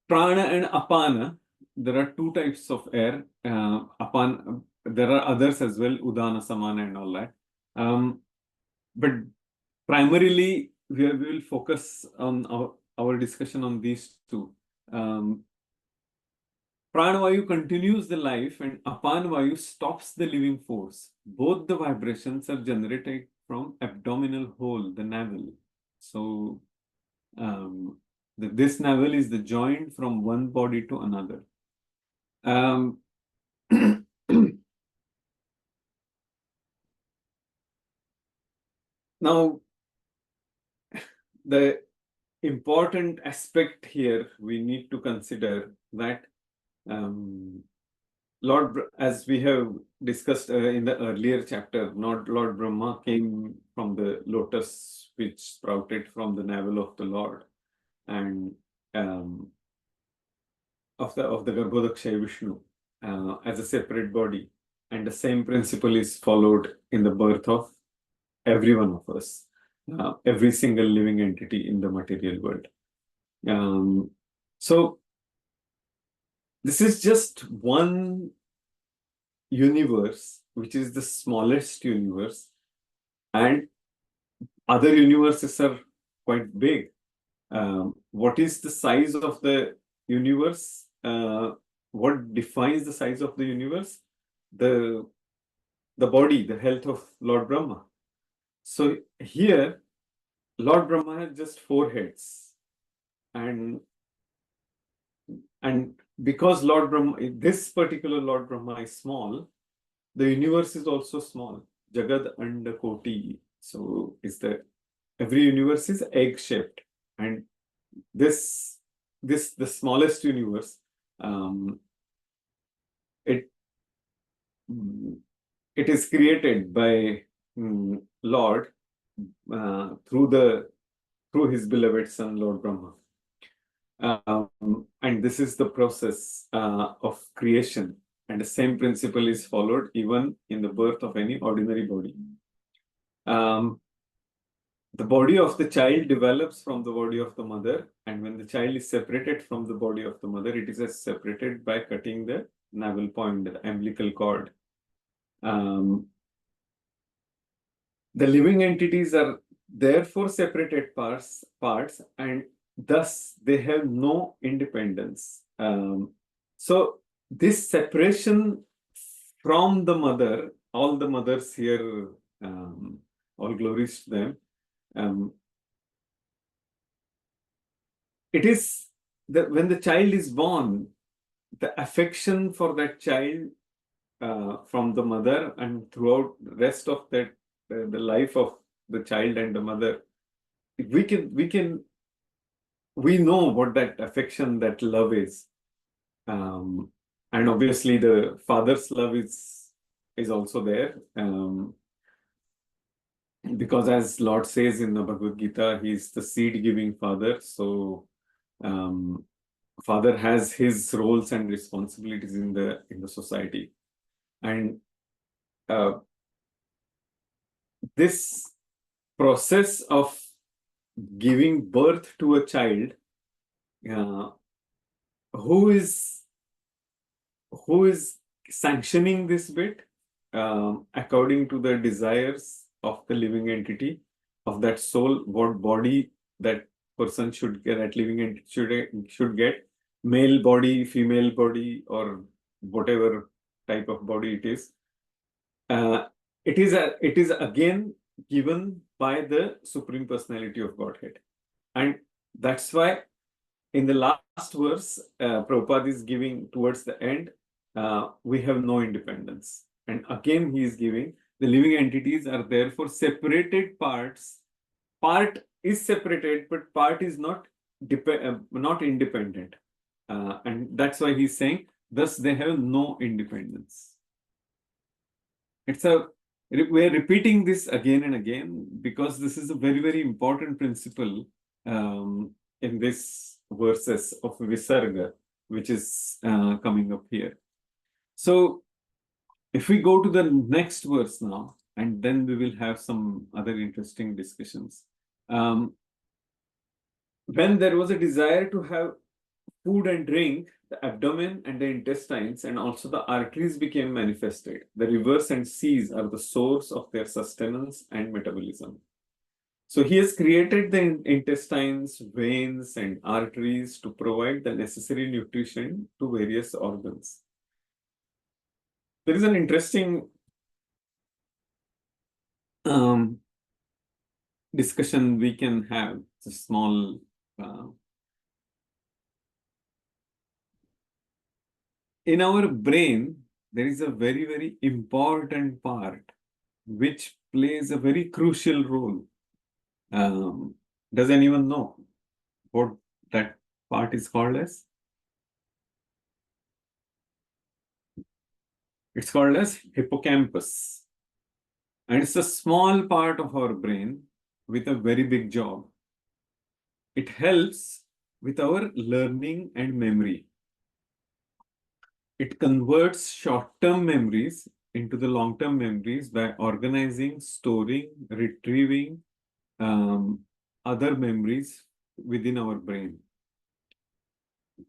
Prana and apana, there are two types of air. There are others as well, udana, samana, and all that. But primarily, we will focus on our discussion on these two. Pranavayu continues the life, and Apanvayu stops the living force. Both the vibrations are generated from abdominal hole, the navel. So this navel is the joint from one body to another. Now, the important aspect here we need to consider that as we have discussed in the earlier chapter, not Lord Brahma came from the lotus which sprouted from the navel of the Lord and of the Garbhodakshaya Vishnu as a separate body, and the same principle is followed in the birth of every one of us, every single living entity in the material world. So this is just one universe, which is the smallest universe, and other universes are quite big. What is the size of the universe? What defines the size of the universe? The body, the health of Lord Brahma. So here, Lord Brahma has just 4 heads, and because Lord Brahma, this particular Lord Brahma is small, the universe is also small. Jagad Anda Koti. So every universe is egg-shaped, and the smallest universe, it is created by Lord through his beloved son Lord Brahma. And this is the process of creation, and the same principle is followed even in the birth of any ordinary body. The body of the child develops from the body of the mother, and when the child is separated from the body of the mother, it is separated by cutting the navel point, the umbilical cord. The living entities are therefore separated parts, and thus they have no independence. So this separation from the mother, all the mothers here, all glories to them, it is that when the child is born, the affection for that child from the mother and throughout the rest of the life of the child and the mother, we know what that affection, that love is. And obviously the father's love is also there. Because as Lord says in the Bhagavad Gita, he is the seed-giving father. So father has his roles and responsibilities in the society, and this process of giving birth to a child, who is sanctioning this bit according to the desires of the living entity, of that soul, what body that person should get, that living entity should get, male body, female body, or whatever type of body it is. It is again given by the Supreme Personality of Godhead, and that's why in the last verse, Prabhupada is giving towards the end, we have no independence. And again, he is giving the living entities are therefore separated parts. Part is separated, but part is not independent. And that's why he's saying, thus they have no independence. We're repeating this again and again because this is a very, very important principle in this verses of Visarga, which is coming up here. So if we go to the next verse now, and then we will have some other interesting discussions. When there was a desire to have food and drink, the abdomen and the intestines and also the arteries became manifested. The rivers and seas are the source of their sustenance and metabolism. So he has created the intestines, veins, and arteries to provide the necessary nutrition to various organs. There is an interesting discussion we can have. It's a small in our brain, there is a very, very important part which plays a very crucial role. Does anyone know what that part is called as? It's called as hippocampus. And it's a small part of our brain with a very big job. It helps with our learning and memory. It converts short-term memories into the long-term memories by organizing, storing, retrieving other memories within our brain.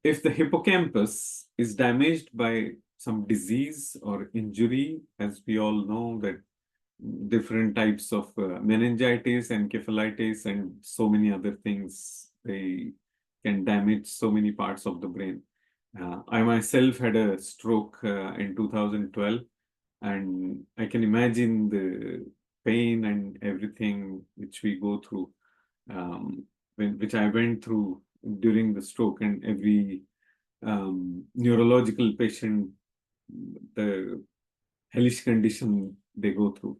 If the hippocampus is damaged by some disease or injury, as we all know that different types of meningitis, encephalitis, and so many other things, they can damage so many parts of the brain. I myself had a stroke in 2012, and I can imagine the pain and everything which we go through, which I went through during the stroke, and every neurological patient, the hellish condition they go through.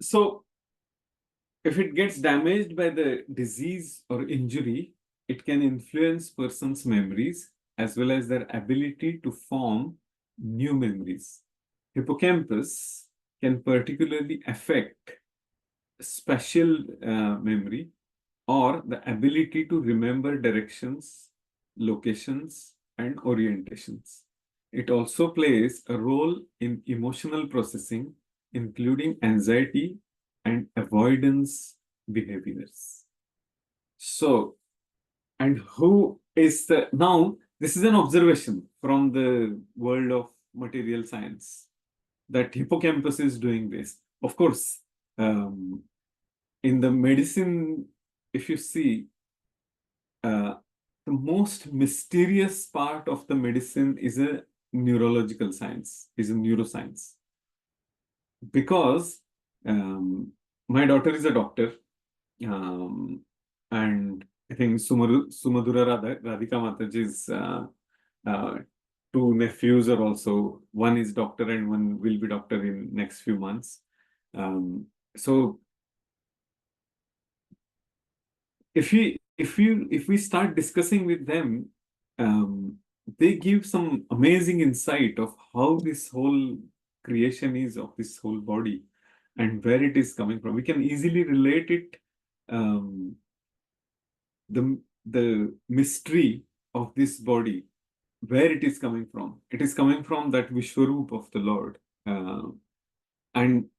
So if it gets damaged by the disease or injury, it can influence person's memories as well as their ability to form new memories. Hippocampus can particularly affect spatial memory or the ability to remember directions, locations, and orientations. It also plays a role in emotional processing, including anxiety and avoidance behaviors. So, and who is the, now this is an observation from the world of material science that hippocampus is doing this. Of course, in the medicine, if you see, the most mysterious part of the medicine is a neurological science, is a neuroscience. Because my daughter is a doctor, and I think Sumadura Radhika Mataji's two nephews are also, one is doctor and one will be doctor in next few months. So if we start discussing with them, they give some amazing insight of how this whole creation is of this whole body and where it is coming from. We can easily relate it, the mystery of this body, where it is coming from. It is coming from that Vishwaroop of the Lord. And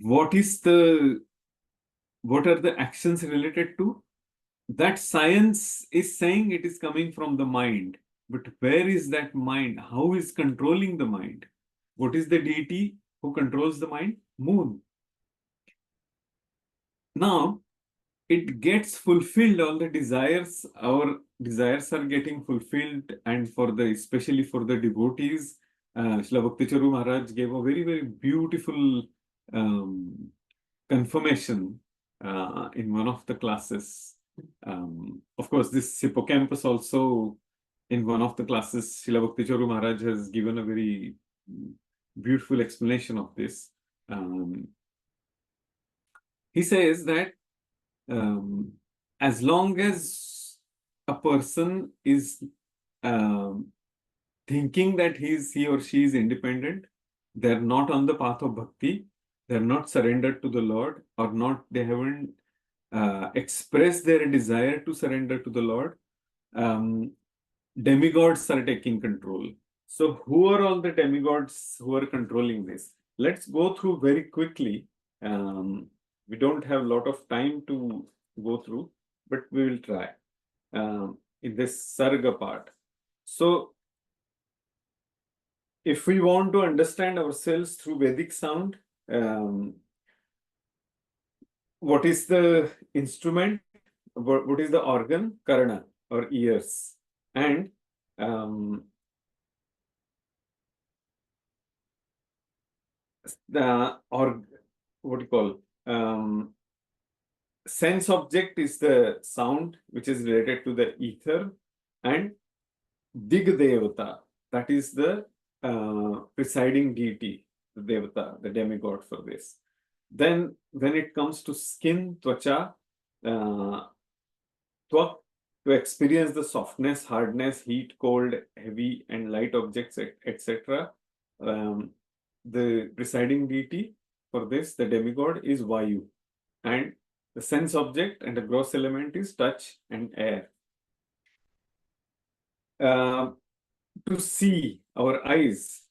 what are the actions related to? That science is saying it is coming from the mind. But where is that mind? How is controlling the mind? What is the deity who controls the mind? Moon. Now, it gets fulfilled, all the desires, our desires are getting fulfilled, and especially for the devotees, Srila Bhakti Charu Maharaj gave a very, very beautiful confirmation in one of the classes. Of course, this hippocampus also, in one of the classes, Srila Bhakti Charu Maharaj has given a very beautiful explanation of this. He says that as long as a person is thinking that he or she is independent, they're not on the path of bhakti, they're not surrendered to the Lord, or not, they haven't expressed their desire to surrender to the Lord, demigods are taking control. So who are all the demigods who are controlling this? Let's go through very quickly. We don't have a lot of time to go through, but we will try in this Sarga part. So if we want to understand ourselves through Vedic sound, what is the instrument? What is the organ? Karna, or ears. And or what do you call, sense object is the sound which is related to the ether, and Dig Devata, that is the presiding deity, the Devata, the demigod for this. Then when it comes to skin, Tvacha, Twak, to experience the softness, hardness, heat, cold, heavy and light objects, etc. The presiding deity for this, the demigod, is Vayu, and the sense object and the gross element is touch and air. To see, our eyes,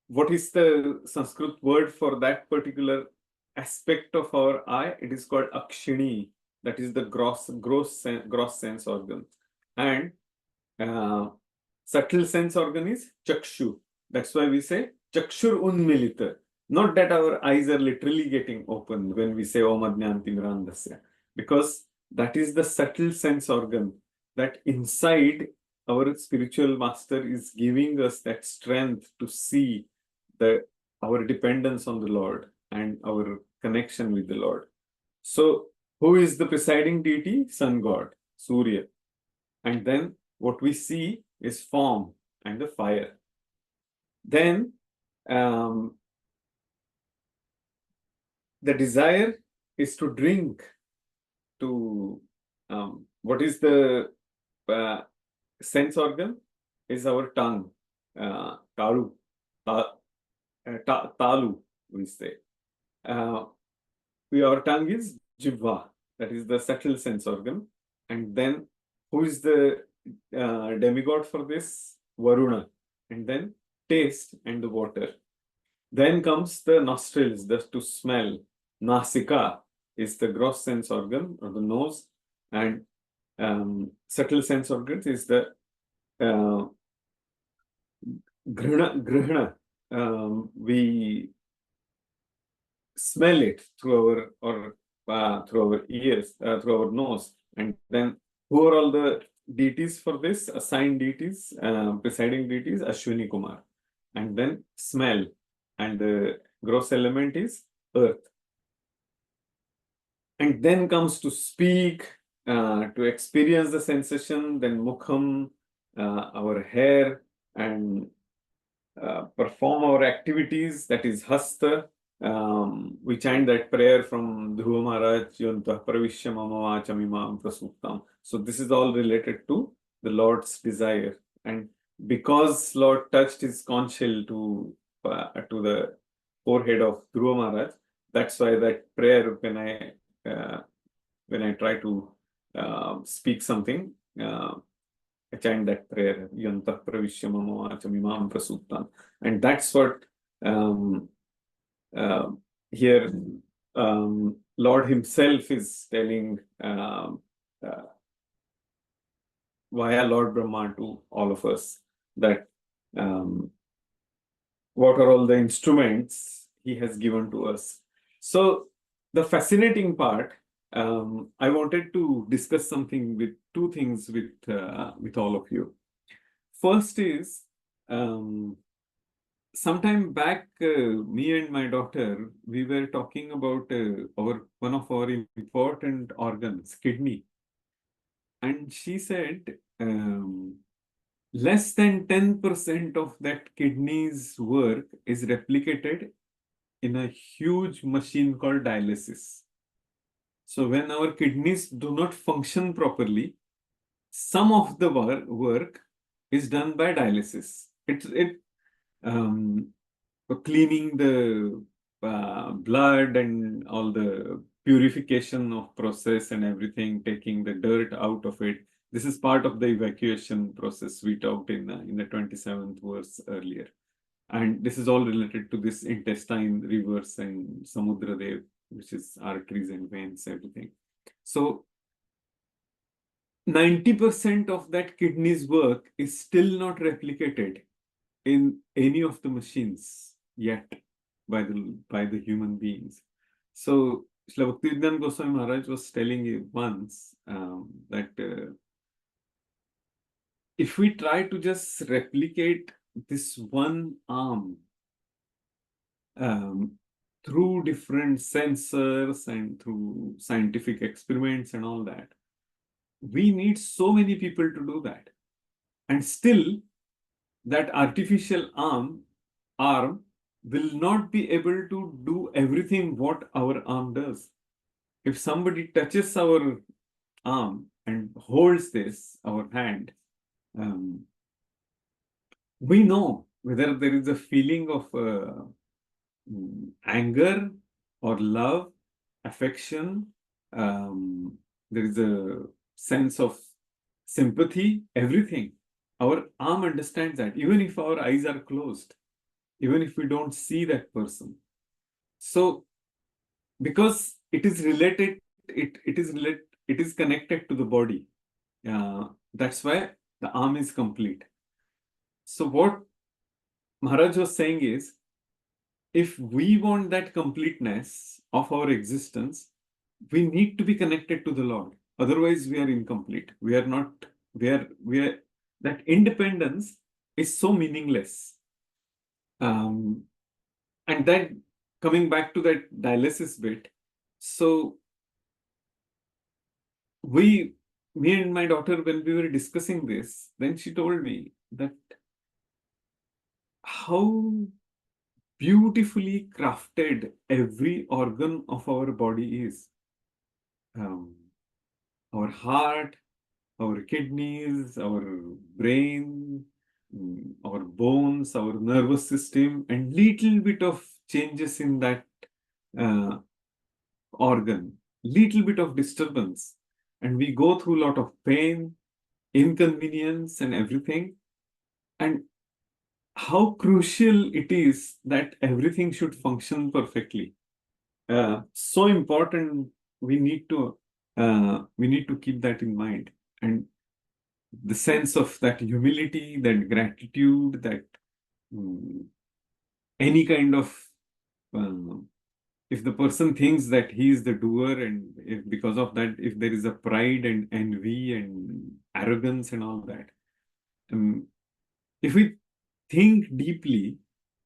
what is the Sanskrit word for that particular aspect of our eye? It is called akshini, that is the gross sense organ. And subtle sense organ is chakshu. That's why we say chakshur unmilita. Not that our eyes are literally getting opened when we say Om Ajnanti Mirandasya, because that is the subtle sense organ that inside our spiritual master is giving us that strength to see our dependence on the Lord and our connection with the Lord. So, who is the presiding deity? Sun God, Surya. And then what we see is form and the fire. Then the desire is to drink. To what is the sense organ? Is our tongue, talu, talu, we say. Our tongue is jivva, that is the subtle sense organ. And then who is the demigod for this? Varuna. And then taste and the water. Then comes the nostrils, to smell. Nasika is the gross sense organ, or the nose, and subtle sense organs is the grihana. We smell it through our ears, through our nose. And then who are all the deities for this? Assigned deities, presiding deities, Ashwini Kumar. And then smell, and the gross element is earth. And then comes to speak, to experience the sensation, then mukham, our hair, and perform our activities, that is hasta. We chant that prayer from Dhruva Maharaj, Yantah Pravishya Mama Vachamimam Prasuktam. So this is all related to the Lord's desire. And because Lord touched his conch shell to the forehead of Dhruva Maharaj, that's why that prayer, when I try to speak something, I chant that prayer, Yantah Pravishya Mama Vachamimam Prasuktam. And that's what here Lord himself is telling via Lord Brahma to all of us, that what are all the instruments he has given to us. So the fascinating part, I wanted to discuss two things with all of you. First is, sometime back, me and my daughter, we were talking about one of our important organs, kidney. And she said, less than 10% of that kidney's work is replicated in a huge machine called dialysis. So when our kidneys do not function properly, some of the work is done by dialysis. For cleaning the blood and all the purification of process and everything, taking the dirt out of it. This is part of the evacuation process we talked in the 27th verse earlier. And this is all related to this intestine, rivers, and Samudra Dev, which is arteries and veins, everything. So 90% of that kidney's work is still not replicated in any of the machines yet by the human beings. So Srila Bhaktivedanta Goswami Maharaj was telling you once that if we try to just replicate this one arm um, through different sensors and through scientific experiments and all that. We need so many people to do that. And still, that artificial arm will not be able to do everything what our arm does. If somebody touches our arm and holds this, our hand, we know whether there is a feeling of anger or love, affection, there is a sense of sympathy, everything. Our arm understands that, even if our eyes are closed, even if we don't see that person. So, because it is related, it is connected to the body. That's why the arm is complete. So, what Maharaj was saying is, if we want that completeness of our existence, we need to be connected to the Lord. Otherwise, we are incomplete. We are not, that independence is so meaningless. And then coming back to that dialysis bit, so me and my daughter, when we were discussing this, then she told me that how beautifully crafted every organ of our body is. Our heart, our kidneys, our brain, our bones, our nervous system, and little bit of changes in that organ, little bit of disturbance, and we go through a lot of pain, inconvenience, and everything. And how crucial it is that everything should function perfectly. So important. We need to keep that in mind, and the sense of that humility, that gratitude, that any kind of if the person thinks that he is the doer, and if because of that, if there is a pride and envy and arrogance and all that, if we think deeply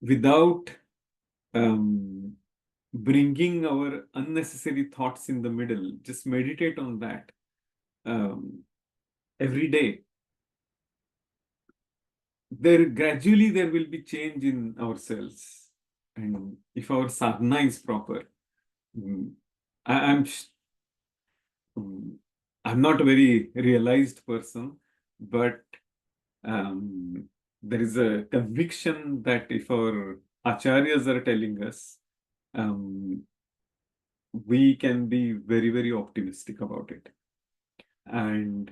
without bringing our unnecessary thoughts in the middle, just meditate on that every day. Gradually there will be change in ourselves, and if our sadhana is proper, I'm not a very realized person, but there is a conviction that if our acharyas are telling us, we can be very, very optimistic about it. And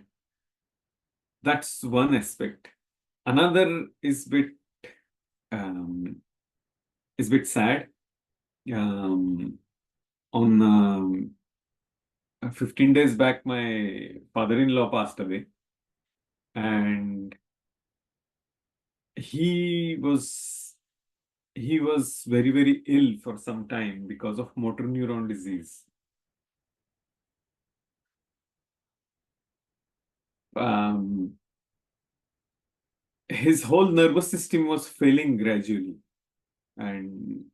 that's one aspect. Another is bit sad. On 15 days back, my father-in-law passed away, and he was very, very ill for some time because of motor neuron disease. His whole nervous system was failing gradually, and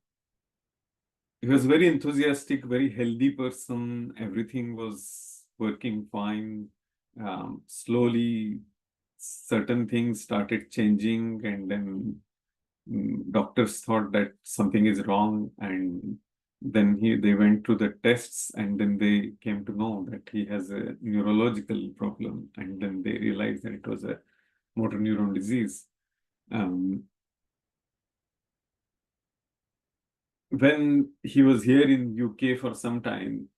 he was very enthusiastic, very healthy person. Everything was working fine. Slowly, certain things started changing, and then doctors thought that something is wrong, and then they went to the tests, and then they came to know that he has a neurological problem, and then they realized that it was a motor neuron disease. When he was here in UK for some time,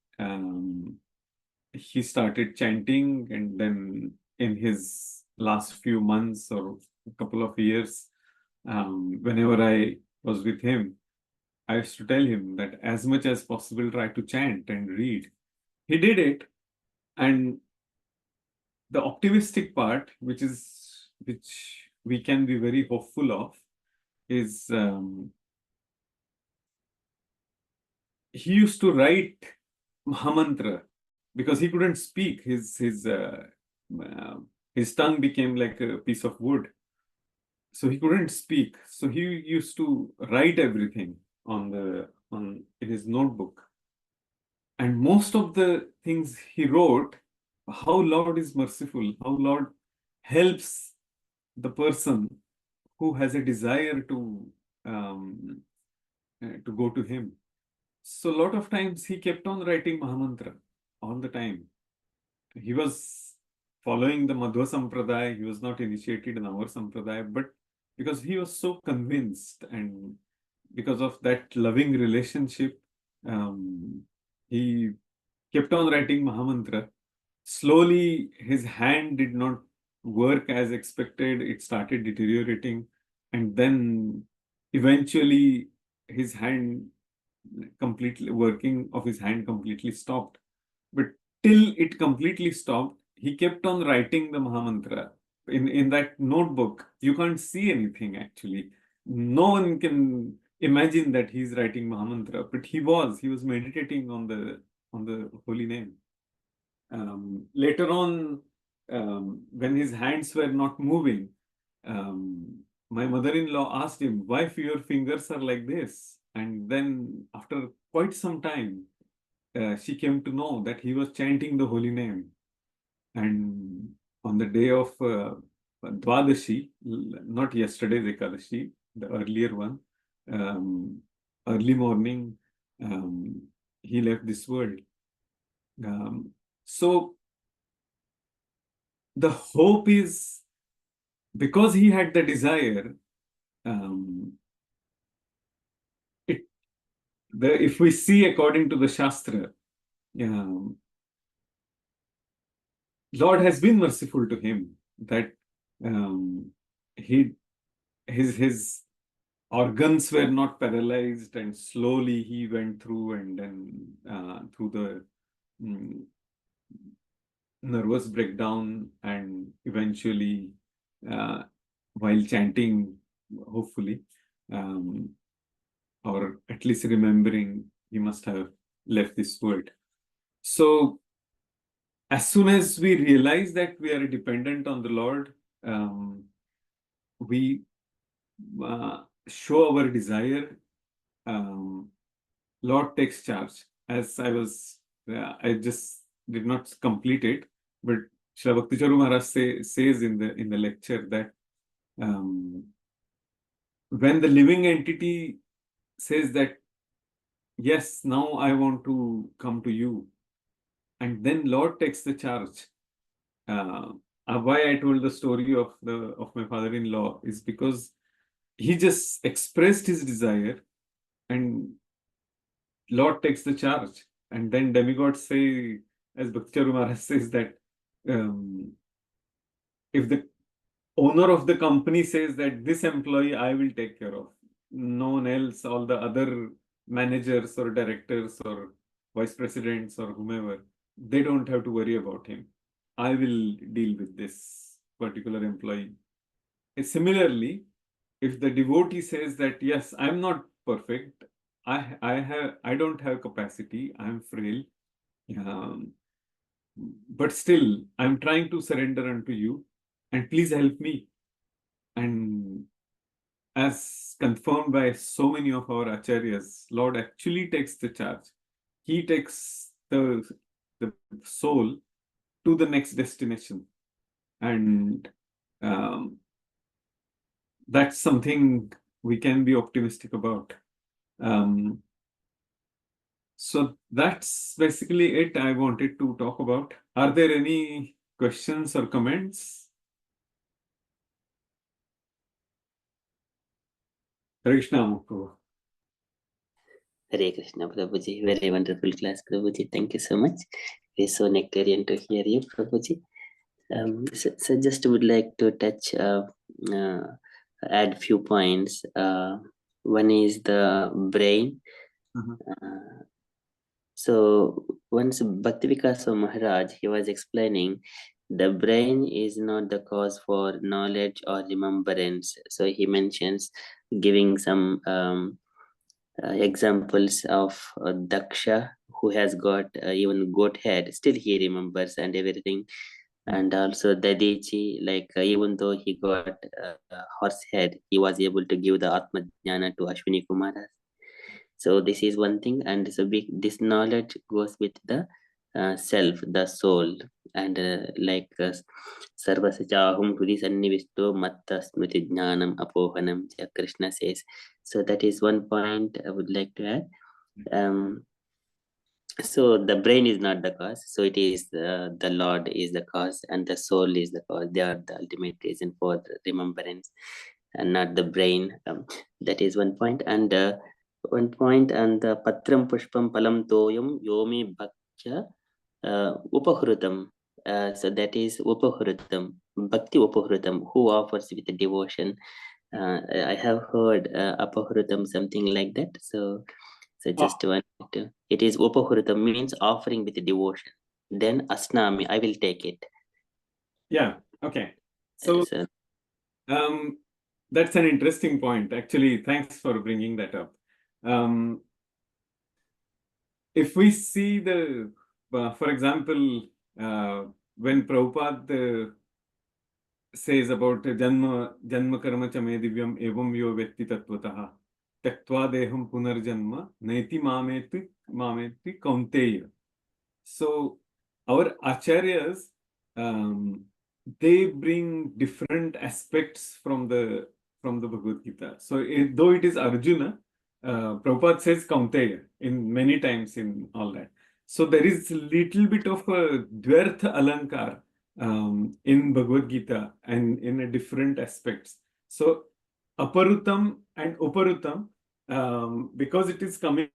he started chanting, and then in his last few months or a couple of years, whenever I was with him, I used to tell him that as much as possible, try to chant and read. He did it, and the optimistic part, which we can be very hopeful of, is he used to write Mahamantra because he couldn't speak. His tongue became like a piece of wood, so he couldn't speak. So he used to write everything, in his notebook. And most of the things he wrote, how Lord is merciful, how Lord helps the person who has a desire to go to him. So a lot of times he kept on writing Mahamantra all the time. He was following the Madhva Sampradaya, he was not initiated in our Sampradaya, but because he was so convinced and because of that loving relationship, he kept on writing Mahamantra. Slowly, his hand did not work as expected. It started deteriorating. And then eventually, his hand working of his hand completely stopped. But till it completely stopped, he kept on writing the Mahamantra. In that notebook, you can't see anything actually. No one can imagine that he's writing Mahamantra, but he was meditating on the holy name. Later on, when his hands were not moving, my mother-in-law asked him, why your fingers are like this? And then after quite some time, she came to know that he was chanting the holy name. And on the day of Dwadashi, not yesterday's Ekadashi, the earlier one, early morning, he left this world. So the hope is, because he had the desire, if we see according to the Shastra, Lord has been merciful to him, that his organs were not paralyzed, and slowly he went through, and then through the nervous breakdown, and eventually while chanting, hopefully, or at least remembering, he must have left this world. So as soon as we realize that we are dependent on the Lord, we show our desire, Lord takes charge. As I just did not complete it, but Srila Bhakti Charu Maharaj says in the lecture that when the living entity says that, yes, now I want to come to you, and then Lord takes the charge. Why I told the story of my father-in-law is because he just expressed his desire, and Lord takes the charge. And then demigods say, as Bhakti Charu Maharaj says, that if the owner of the company says that this employee I will take care of, no one else, all the other managers or directors or vice presidents or whomever, they don't have to worry about him. I will deal with this particular employee. Similarly, if the devotee says that, yes, I'm not perfect, I don't have capacity, I'm frail, but still I'm trying to surrender unto you, and please help me. And as confirmed by so many of our acharyas, Lord actually takes the charge. He takes the soul to the next destination. And that's something we can be optimistic about. So that's basically it I wanted to talk about. Are there any questions or comments? Hare Krishna, Prabhu. Hare Krishna, Prabhuji. Very wonderful class, Prabhuji. Thank you so much. It's so nectarian to hear you, Prabhuji. So just would like to touch, add few points. One is the brain. So once Bhaktivikasa Maharaj, he was explaining, the brain is not the cause for knowledge or remembrance. So he mentions, giving some examples of Daksha, who has got even goat head, still he remembers and everything. And also Dadichi, like even though he got horse head, he was able to give the Atma Jnana to Ashwini Kumaras. So this is one thing, and so this knowledge goes with the self, the soul, and like sarvasya chahum hudi sannivisto matta smriti jnanam apohanam, Krishna says. So that is one point I would like to add. So the brain is not the cause, so it is the Lord is the cause and the soul is the cause. They are the ultimate reason for the remembrance and not the brain. That is one point. And the patram pushpam palam toyam yomi bhakya upahrutam. So that is upahrutam, bhakti upahrutam, who offers with devotion. I have heard apahrutam, something like that. So just one. It is upahrutam, means offering with devotion. Then asnami, I will take it. Yeah. Okay. So So that's an interesting point. Actually, thanks for bringing that up. If we see for example, when Prabhupada says about janma karma cha me divyam evam yo vyakti tattvataha tyaktva deham punarjanma naiti mameti kaunteya. So our acharyas, they bring different aspects from the Bhagavad Gita. So though it is Arjuna, Prabhupada says Kaunteya in many times in all that. So there is a little bit of a dvyartha alankar in Bhagavad Gita and in different aspects. So aparutam and uparutam, because it is coming